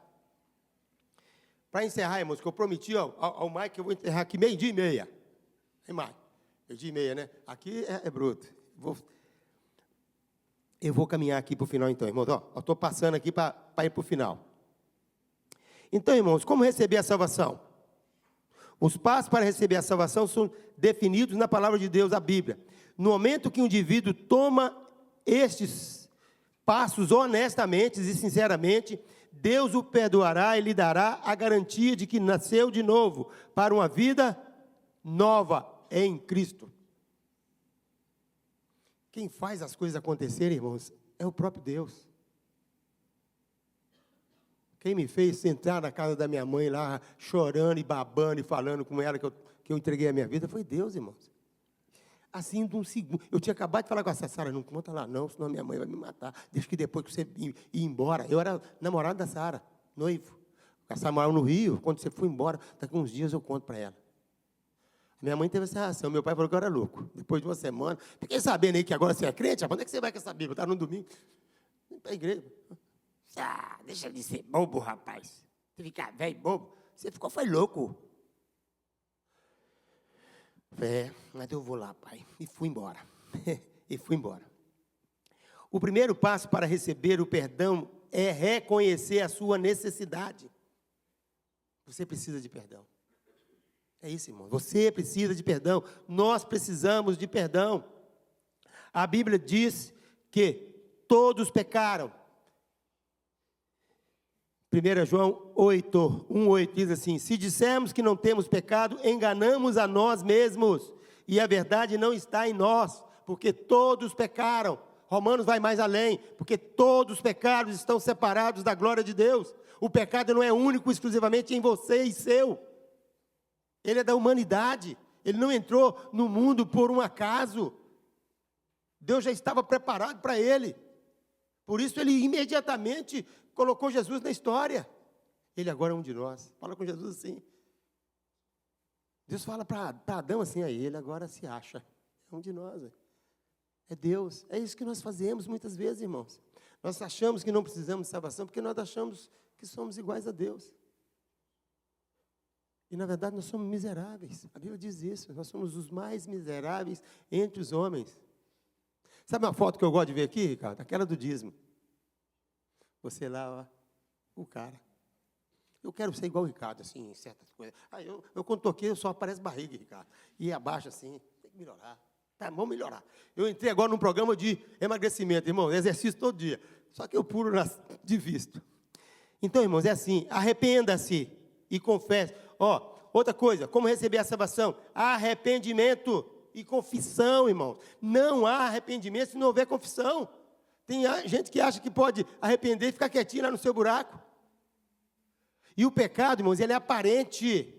Para encerrar, irmãos, que eu prometi ao Mike que eu vou encerrar aqui 12:30. Hein, Mike? 12:30, né? Aqui é bruto. Eu vou caminhar aqui para o final, então, irmãos. Eu estou passando aqui para ir para o final. Então, irmãos, como receber a salvação? Os passos para receber a salvação são definidos na palavra de Deus, a Bíblia. No momento que o indivíduo toma estes passos honestamente e sinceramente, Deus o perdoará e lhe dará a garantia de que nasceu de novo para uma vida nova em Cristo. Quem faz as coisas acontecerem, irmãos, é o próprio Deus. Quem me fez sentar na casa da minha mãe lá, chorando e babando e falando com ela que eu entreguei a minha vida, foi Deus, irmãos. Assim, de um segundo. Eu tinha acabado de falar com essa Sara, não conta lá não, senão minha mãe vai me matar. Deixa que depois que você ir embora. Eu era namorado da Sara, noivo. A Sara morava no Rio, quando você foi embora, daqui uns dias eu conto para ela. Minha mãe teve essa reação, meu pai falou que eu era louco. Depois de uma semana, fiquei sabendo aí que agora você é crente, quando é que você vai com essa Bíblia? Está no domingo. Para a igreja. Ah, deixa de ser bobo, rapaz. Você ficar velho bobo. Você foi louco. Mas eu vou lá, pai. E fui embora. E fui embora. O primeiro passo para receber o perdão é reconhecer a sua necessidade. Você precisa de perdão. É isso, irmão. Você precisa de perdão. Nós precisamos de perdão. A Bíblia diz que todos pecaram. 1 João 8, 1:8 diz assim: se dissermos que não temos pecado, enganamos a nós mesmos, e a verdade não está em nós, porque todos pecaram. Romanos vai mais além, porque todos os pecados estão separados da glória de Deus. O pecado não é único, exclusivamente em você e seu. Ele é da humanidade. Ele não entrou no mundo por um acaso. Deus já estava preparado para ele. Por isso ele imediatamente colocou Jesus na história. Ele agora é um de nós. Fala com Jesus assim. Deus fala para Adão assim, aí ele agora se acha. É um de nós. É Deus. É isso que nós fazemos muitas vezes, irmãos. Nós achamos que não precisamos de salvação porque nós achamos que somos iguais a Deus. E na verdade nós somos miseráveis. A Bíblia diz isso. Nós somos os mais miseráveis entre os homens. Sabe uma foto que eu gosto de ver aqui, Ricardo? Aquela do dízimo. Você lá, ó, o cara. Eu quero ser igual o Ricardo, assim, em certas coisas. Eu quando toquei, eu só aparece barriga, Ricardo. E abaixo, assim, tem que melhorar. Tá, vamos melhorar. Eu entrei agora num programa de emagrecimento, irmão, exercício todo dia. Só que eu pulo de visto. Então, irmãos, é assim, arrependa-se e confesse. Ó, outra coisa, como receber a salvação? Arrependimento e confissão, irmãos. Não há arrependimento se não houver confissão. Tem gente que acha que pode arrepender e ficar quietinho lá no seu buraco. E o pecado, irmãos, ele é aparente.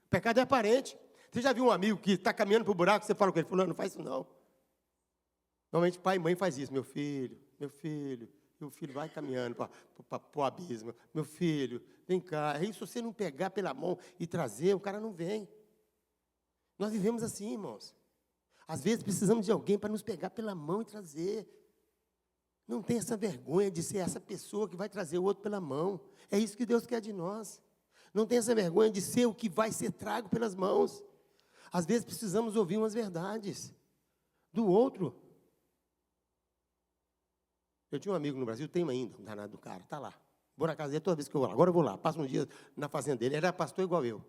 O pecado é aparente. Você já viu um amigo que está caminhando para o buraco, você fala com ele, fulano, não faz isso não. Normalmente pai e mãe faz isso, meu filho, e o filho vai caminhando para o abismo. Meu filho, vem cá. Aí se você não pegar pela mão e trazer, o cara não vem. Nós vivemos assim, irmãos. Às vezes precisamos de alguém para nos pegar pela mão e trazer. Não tem essa vergonha de ser essa pessoa que vai trazer o outro pela mão. É isso que Deus quer de nós. Não tem essa vergonha de ser o que vai ser trago pelas mãos. Às vezes precisamos ouvir umas verdades do outro. Eu tinha um amigo no Brasil, tenho ainda, um danado do cara, está lá. Vou na casa dele toda vez que eu vou lá. Agora eu vou lá, passo um dia na fazenda dele, ele era pastor igual eu.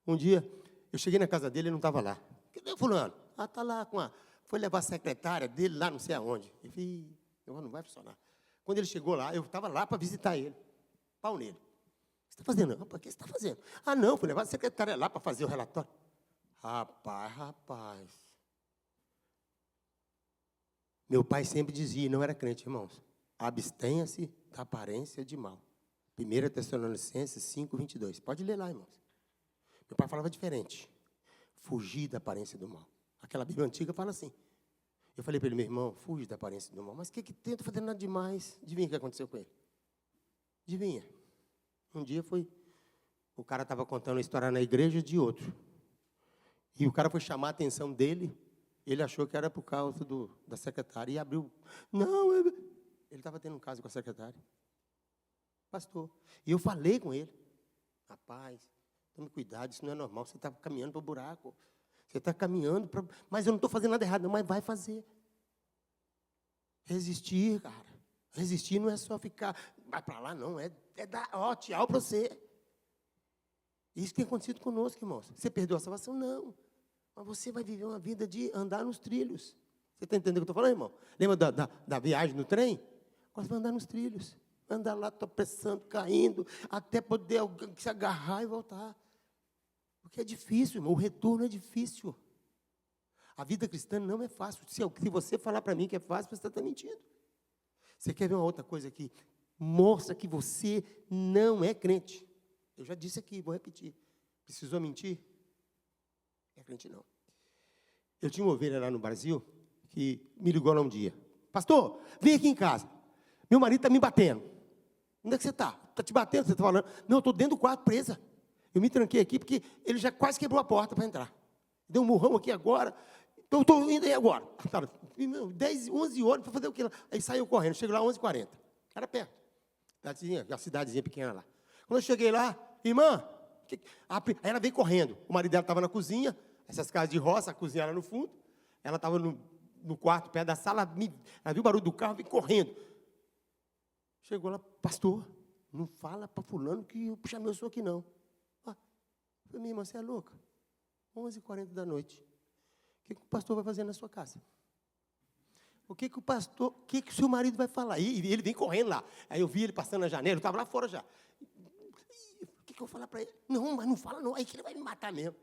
Um dia, eu cheguei na casa dele, ele não estava lá. Cadê o fulano? Ah, está lá, foi levar a secretária dele lá não sei aonde. Eu falei, não vai funcionar. Quando ele chegou lá, eu estava lá para visitar ele. Pau nele. O que você está fazendo? O que você está fazendo? Ah, não, fui levar a secretária lá para fazer o relatório. Rapaz. Meu pai sempre dizia, e não era crente, irmãos, abstenha-se da aparência de mal. 1 Tessalonicenses 5:22. Pode ler lá, irmãos. Meu pai falava diferente. Fugir da aparência do mal. Aquela Bíblia antiga fala assim. Eu falei para ele, meu irmão, fuge da aparência do mal. Mas o que tem? Não estou fazendo nada demais. Adivinha o que aconteceu com ele? Adivinha. Um dia o cara estava contando uma história na igreja de outro. E o cara foi chamar a atenção dele. Ele achou que era por causa da secretária. E abriu. Não, ele estava tendo um caso com a secretária. Pastor. E eu falei com ele. Rapaz, tome cuidado, isso não é normal. Você está caminhando para o buraco. Você está caminhando para... Mas eu não estou fazendo nada errado, não, mas vai fazer. Resistir, cara. Resistir não é só ficar... Vai para lá, não. É dar tchau para você. Isso tem acontecido conosco, irmãos. Você perdeu a salvação? Não. Mas você vai viver uma vida de andar nos trilhos. Você está entendendo o que eu estou falando, irmão? Lembra da viagem no trem? Agora você vai andar nos trilhos. Andar lá, tropeçando, caindo, até poder alguém se agarrar e voltar. Porque é difícil, irmão. O retorno é difícil. A vida cristã não é fácil. Se você falar para mim que é fácil, você está mentindo. Você quer ver uma outra coisa aqui? Mostra que você não é crente. Eu já disse aqui, vou repetir. Precisou mentir? É crente não. Eu tinha uma ovelha lá no Brasil que me ligou lá um dia. Pastor, vem aqui em casa. Meu marido está me batendo. Onde é que você está? Está te batendo? Você está falando? Não, eu estou dentro do quarto presa. Eu me tranquei aqui porque ele já quase quebrou a porta para entrar. Deu um murrão aqui agora. Então, eu estou indo aí agora. Cara, 10, 11 horas para fazer o quê? Aí saiu correndo. Chego lá às 11h40. Era perto. uma cidadezinha pequena lá. Quando eu cheguei lá, irmã, aí ela veio correndo. O marido dela estava na cozinha, essas casas de roça, a cozinha era no fundo. Ela estava no quarto, perto da sala, ela viu o barulho do carro, veio correndo. Chegou lá, pastor, não fala para fulano que eu chamei o senhor aqui não. Falei, minha irmã, você é louca? 11h40 da noite. O que o pastor vai fazer na sua casa? O que o seu marido vai falar? E ele vem correndo lá. Aí eu vi ele passando na janela, eu estava lá fora já. O que eu vou falar para ele? Não, mas não fala não, aí que ele vai me matar mesmo.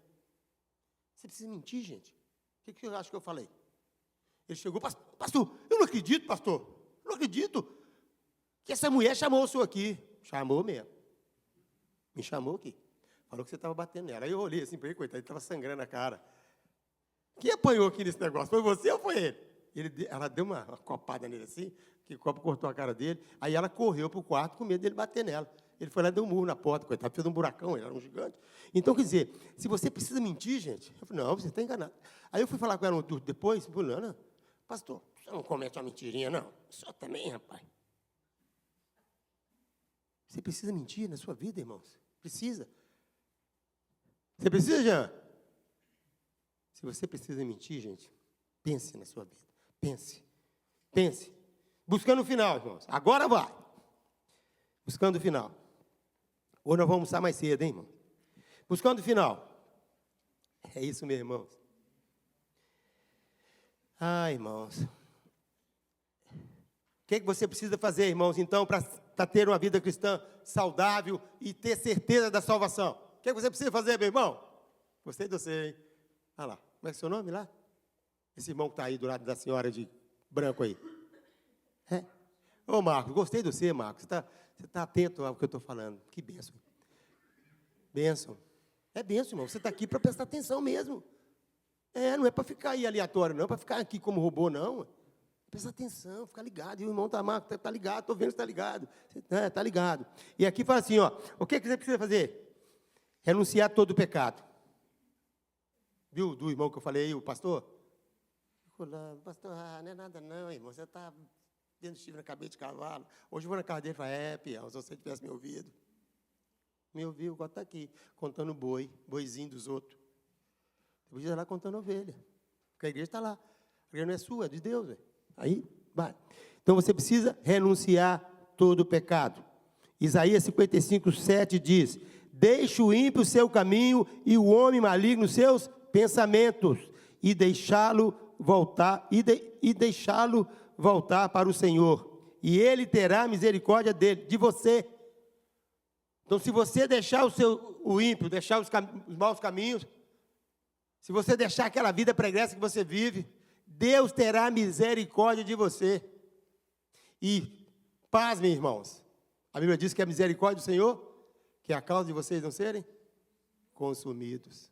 Você precisa mentir, gente. O que eu acho que eu falei? Ele chegou, pastor, eu não acredito, pastor. Eu não acredito que essa mulher chamou o senhor aqui. Chamou mesmo. Me chamou aqui. Falou que você estava batendo nela. Aí eu olhei assim para ele, coitado, ele estava sangrando a cara. Quem apanhou aqui nesse negócio? Foi você ou foi ele? Ela deu uma copada nele assim, que o copo cortou a cara dele. Aí ela correu para o quarto com medo dele bater nela. Ele foi lá e deu um murro na porta, coitado, fez um buracão, ele era um gigante. Então, quer dizer, se você precisa mentir, gente, eu falei, não, você está enganado. Aí eu fui falar com ela depois, fulana, pastor, você não comete uma mentirinha, não? Só também, rapaz. Você precisa mentir na sua vida, irmãos. Precisa. Você precisa, Jean? Se você precisa mentir, gente, pense na sua vida. Pense. Pense. Buscando o final, irmãos. Agora vai. Buscando o final. Hoje nós vamos almoçar mais cedo, hein, irmão? Buscando o final. É isso, meus irmãos. Irmãos. O que você precisa fazer, irmãos, então, para ter uma vida cristã saudável e ter certeza da salvação? O que você precisa fazer, meu irmão? Gostei de você, hein? Olha lá. Como é que é o seu nome lá? Esse irmão que está aí do lado da senhora de branco aí. Ô, Marcos, gostei de você, Marcos. Você tá atento ao que eu estou falando. Que bênção. Bênção. É bênção, irmão. Você está aqui para prestar atenção mesmo. Não é para ficar aí aleatório, não. É para ficar aqui como robô, não. Presta atenção, fica ligado. E o irmão Marcos está ligado, estou vendo que está ligado. Está ligado. E aqui fala assim, o que você precisa fazer? Renunciar todo o pecado. Viu do irmão que eu falei aí, o pastor? Ficou lá, pastor, não é nada não, irmão. Você está vendo chifre na cabeça de cavalo. Hoje eu vou na casa dele e falo, peão, se você tivesse me ouvido. Me ouviu, agora está aqui, contando boizinho dos outros. Você podia estar lá contando ovelha. Porque a igreja está lá. A igreja não é sua, é de Deus, velho. Aí, vai. Então, você precisa renunciar todo o pecado. Isaías 55:7 diz, deixe o ímpio o seu caminho e o homem maligno seus pensamentos, e deixá-lo voltar, deixá-lo voltar para o Senhor, e Ele terá misericórdia de você. Então, se você deixar o ímpio, deixar os maus caminhos, se você deixar aquela vida pregressa que você vive, Deus terá misericórdia de você. E, pasmem, irmãos, a Bíblia diz que a misericórdia do Senhor, que é a causa de vocês não serem consumidos.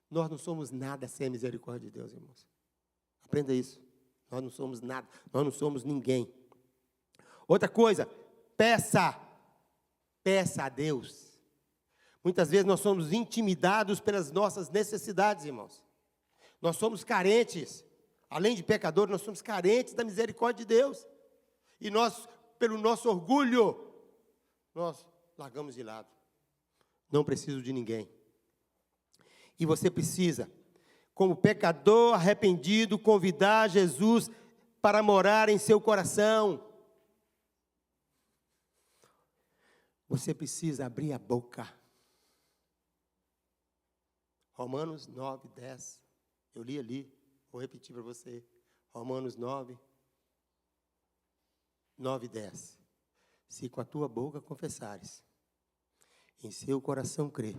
Nós não somos nada sem a misericórdia de Deus, irmãos. Aprenda isso. Nós não somos nada, nós não somos ninguém. Outra coisa, peça a Deus. Muitas vezes nós somos intimidados pelas nossas necessidades, irmãos. Nós somos carentes, além de pecadores, nós somos carentes da misericórdia de Deus. E nós, pelo nosso orgulho, nós largamos de lado. Não preciso de ninguém. E você precisa, como pecador arrependido, convidar Jesus para morar em seu coração. Você precisa abrir a boca. Romanos 9:10. Eu li ali, vou repetir para você. Romanos 9:10. Se com a tua boca confessares, em seu coração crer,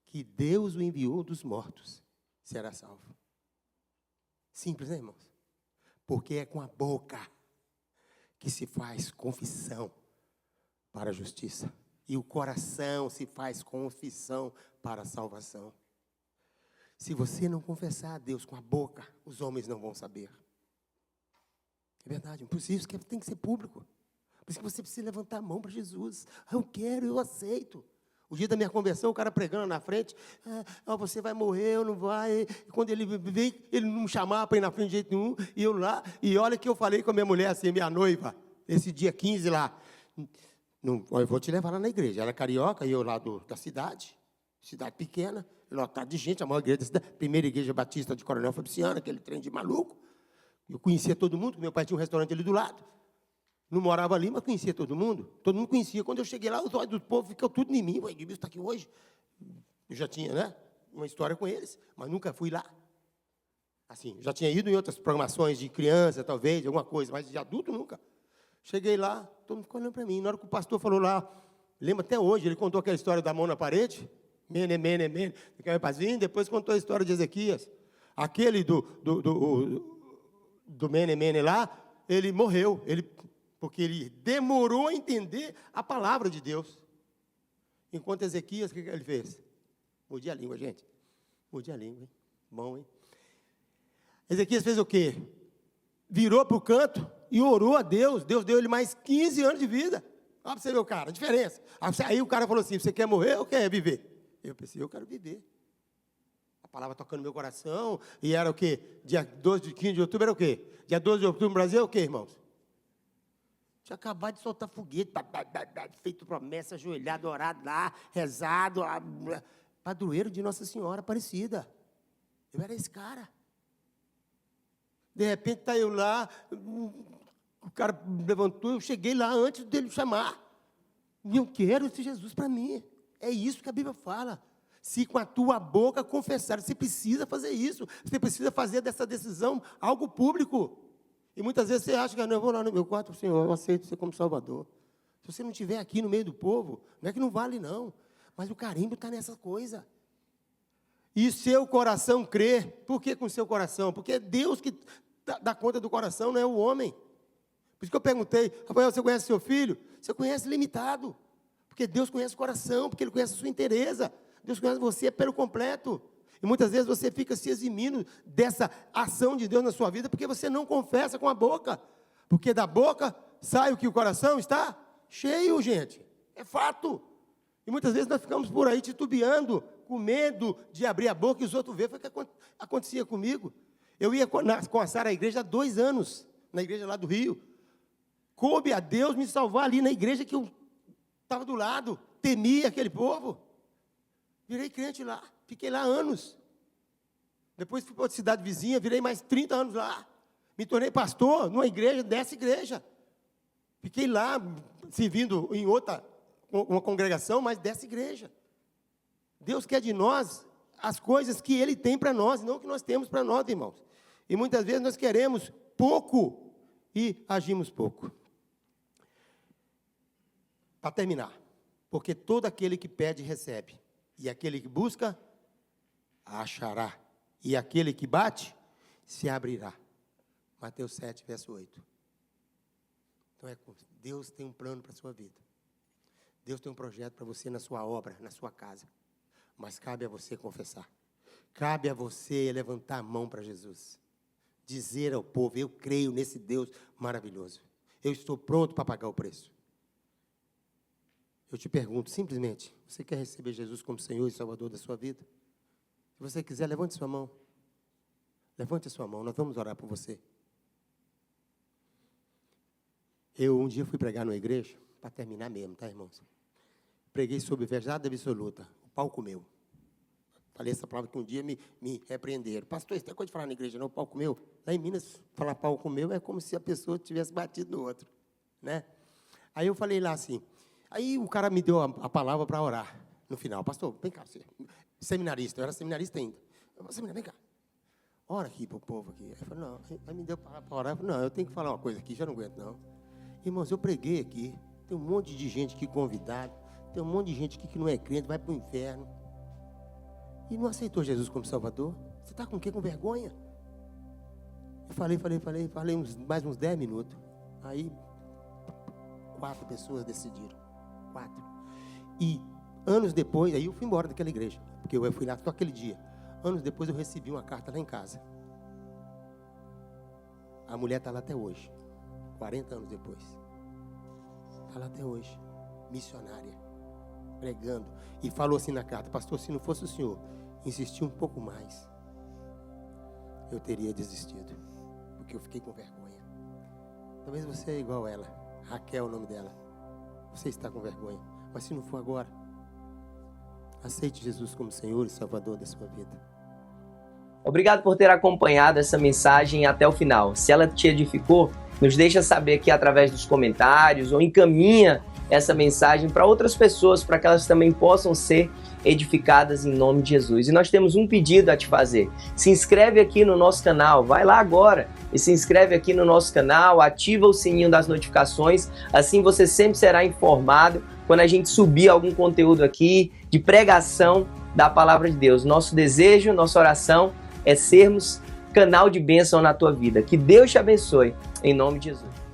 que Deus o enviou dos mortos, será salvo. Simples, né, irmãos? Porque é com a boca que se faz confissão para a justiça. E o coração se faz confissão para a salvação. Se você não confessar a Deus com a boca, os homens não vão saber. É verdade, por isso que tem que ser público. Por isso que você precisa levantar a mão para Jesus. Eu quero, eu aceito. O dia da minha conversão, o cara pregando na frente, você vai morrer, ou não vai. E quando ele veio, ele não me chamava para ir na frente de jeito nenhum, e eu lá, e olha que eu falei com a minha mulher assim, minha noiva, esse dia 15 lá, Não, eu vou te levar lá na igreja. Ela é carioca e eu lá da cidade pequena, lotado de gente, a maior igreja da cidade, primeira igreja batista de Coronel Fabriciano, aquele trem de maluco. Eu conhecia todo mundo, meu pai tinha um restaurante ali do lado. Não morava ali, mas conhecia todo mundo conhecia. Quando eu cheguei lá, os olhos do povo ficam tudo em mim. O Edmilson está aqui hoje. Eu já tinha, né, uma história com eles, mas nunca fui lá. Assim, já tinha ido em outras programações de criança, talvez, alguma coisa, mas de adulto nunca. Cheguei lá, todo mundo ficou olhando para mim. Na hora que o pastor falou lá, lembro até hoje, ele contou aquela história da mão na parede, mene, depois contou a história de Ezequias. Aquele do mene lá, ele morreu, porque ele demorou a entender a palavra de Deus. Enquanto Ezequias, o que ele fez? Mordi a língua, gente. Mordi a língua, hein? Bom, hein? Ezequias fez o quê? Virou para o canto e orou a Deus. Deus deu ele mais 15 anos de vida. Olha para você ver o cara, a diferença. Aí o cara falou assim, você quer morrer ou quer viver? Eu pensei, eu quero viver. A palavra tocando no meu coração. E era o quê? Dia 15 de outubro era o quê? Dia 12 de outubro no Brasil é o quê, irmãos? Tinha acabado de soltar foguete, feito promessa, ajoelhado, orado lá, rezado, padroeiro de Nossa Senhora Aparecida. Eu era esse cara. De repente está eu lá, o cara levantou, eu cheguei lá antes dele chamar. E eu quero esse Jesus para mim. É isso que a Bíblia fala. Se com a tua boca confessar, você precisa fazer isso. Você precisa fazer dessa decisão algo público. E muitas vezes você acha que, não, eu vou lá no meu quarto, Senhor, eu aceito você como Salvador. Se você não estiver aqui no meio do povo, não é que não vale, não. Mas o carimbo está nessa coisa. E seu coração crê. Por que com o seu coração? Porque é Deus que dá conta do coração, não é o homem. Por isso que eu perguntei, Rafael, você conhece seu filho? Você conhece limitado. Porque Deus conhece o coração, porque Ele conhece a sua inteireza. Deus conhece você pelo completo. E muitas vezes você fica se eximindo dessa ação de Deus na sua vida, porque você não confessa com a boca. Porque da boca sai o que o coração está cheio, gente. É fato. E muitas vezes nós ficamos por aí titubeando, com medo de abrir a boca e os outros verem. Foi o que acontecia comigo. Eu ia com a Sara à igreja há 2 anos, na igreja lá do Rio. Coube a Deus me salvar ali na igreja que eu estava do lado, temia aquele povo. Virei crente lá, fiquei lá anos. Depois fui para outra cidade vizinha, virei mais 30 anos lá. Me tornei pastor numa igreja, dessa igreja. Fiquei lá, servindo em outra, uma congregação, mas dessa igreja. Deus quer de nós as coisas que Ele tem para nós, não que nós temos para nós, irmãos. E muitas vezes nós queremos pouco e agimos pouco. Para terminar, porque todo aquele que pede, recebe. E aquele que busca, achará. E aquele que bate, se abrirá. Mateus 7, verso 8. Então, Deus tem um plano para a sua vida. Deus tem um projeto para você na sua obra, na sua casa. Mas cabe a você confessar. Cabe a você levantar a mão para Jesus. Dizer ao povo, eu creio nesse Deus maravilhoso. Eu estou pronto para pagar o preço. Eu te pergunto, simplesmente, você quer receber Jesus como Senhor e Salvador da sua vida? Se você quiser, levante sua mão. Levante a sua mão, nós vamos orar por você. Eu um dia fui pregar numa igreja, para terminar mesmo, tá, irmãos? Preguei sobre verdade absoluta, o pau comeu. Falei essa palavra que um dia me repreenderam. Pastor, isso tem coisa de falar na igreja, não, o pau comeu? Lá em Minas, falar pau comeu é como se a pessoa tivesse batido no outro, né? Aí eu falei lá assim, aí o cara me deu a palavra para orar, no final. Pastor, vem cá, você, seminarista, eu era seminarista ainda. Eu falei, seminarista, vem cá, ora aqui para o povo aqui. Aí eu falei, não, aí me deu para orar, eu falei, não, eu tenho que falar uma coisa aqui, já não aguento não. Irmãos, eu preguei aqui, tem um monte de gente aqui convidada, tem um monte de gente aqui que não é crente, vai para o inferno. E não aceitou Jesus como Salvador. Você está com o quê? Com vergonha? Eu falei mais uns 10 minutos. Aí, 4 pessoas decidiram. 4. E anos depois, aí eu fui embora daquela igreja, porque eu fui lá só aquele dia. Anos depois eu recebi uma carta lá em casa. A mulher está lá até hoje. 40 anos depois. Está lá até hoje. Missionária. Pregando. E falou assim na carta, pastor, se não fosse o senhor insistir um pouco mais, eu teria desistido. Porque eu fiquei com vergonha. Talvez você é igual ela. Raquel é o nome dela. você está com vergonha. Mas se não for agora, aceite Jesus como Senhor e Salvador da sua vida. Obrigado por ter acompanhado essa mensagem até o final. Se ela te edificou, nos deixa saber aqui através dos comentários ou encaminha essa mensagem para outras pessoas, para que elas também possam ser edificadas em nome de Jesus. E nós temos um pedido a te fazer. Se inscreve aqui no nosso canal, vai lá agora e se inscreve aqui no nosso canal, ativa o sininho das notificações, assim você sempre será informado quando a gente subir algum conteúdo aqui de pregação da palavra de Deus. Nosso desejo, nossa oração é sermos canal de bênção na tua vida. Que Deus te abençoe, em nome de Jesus.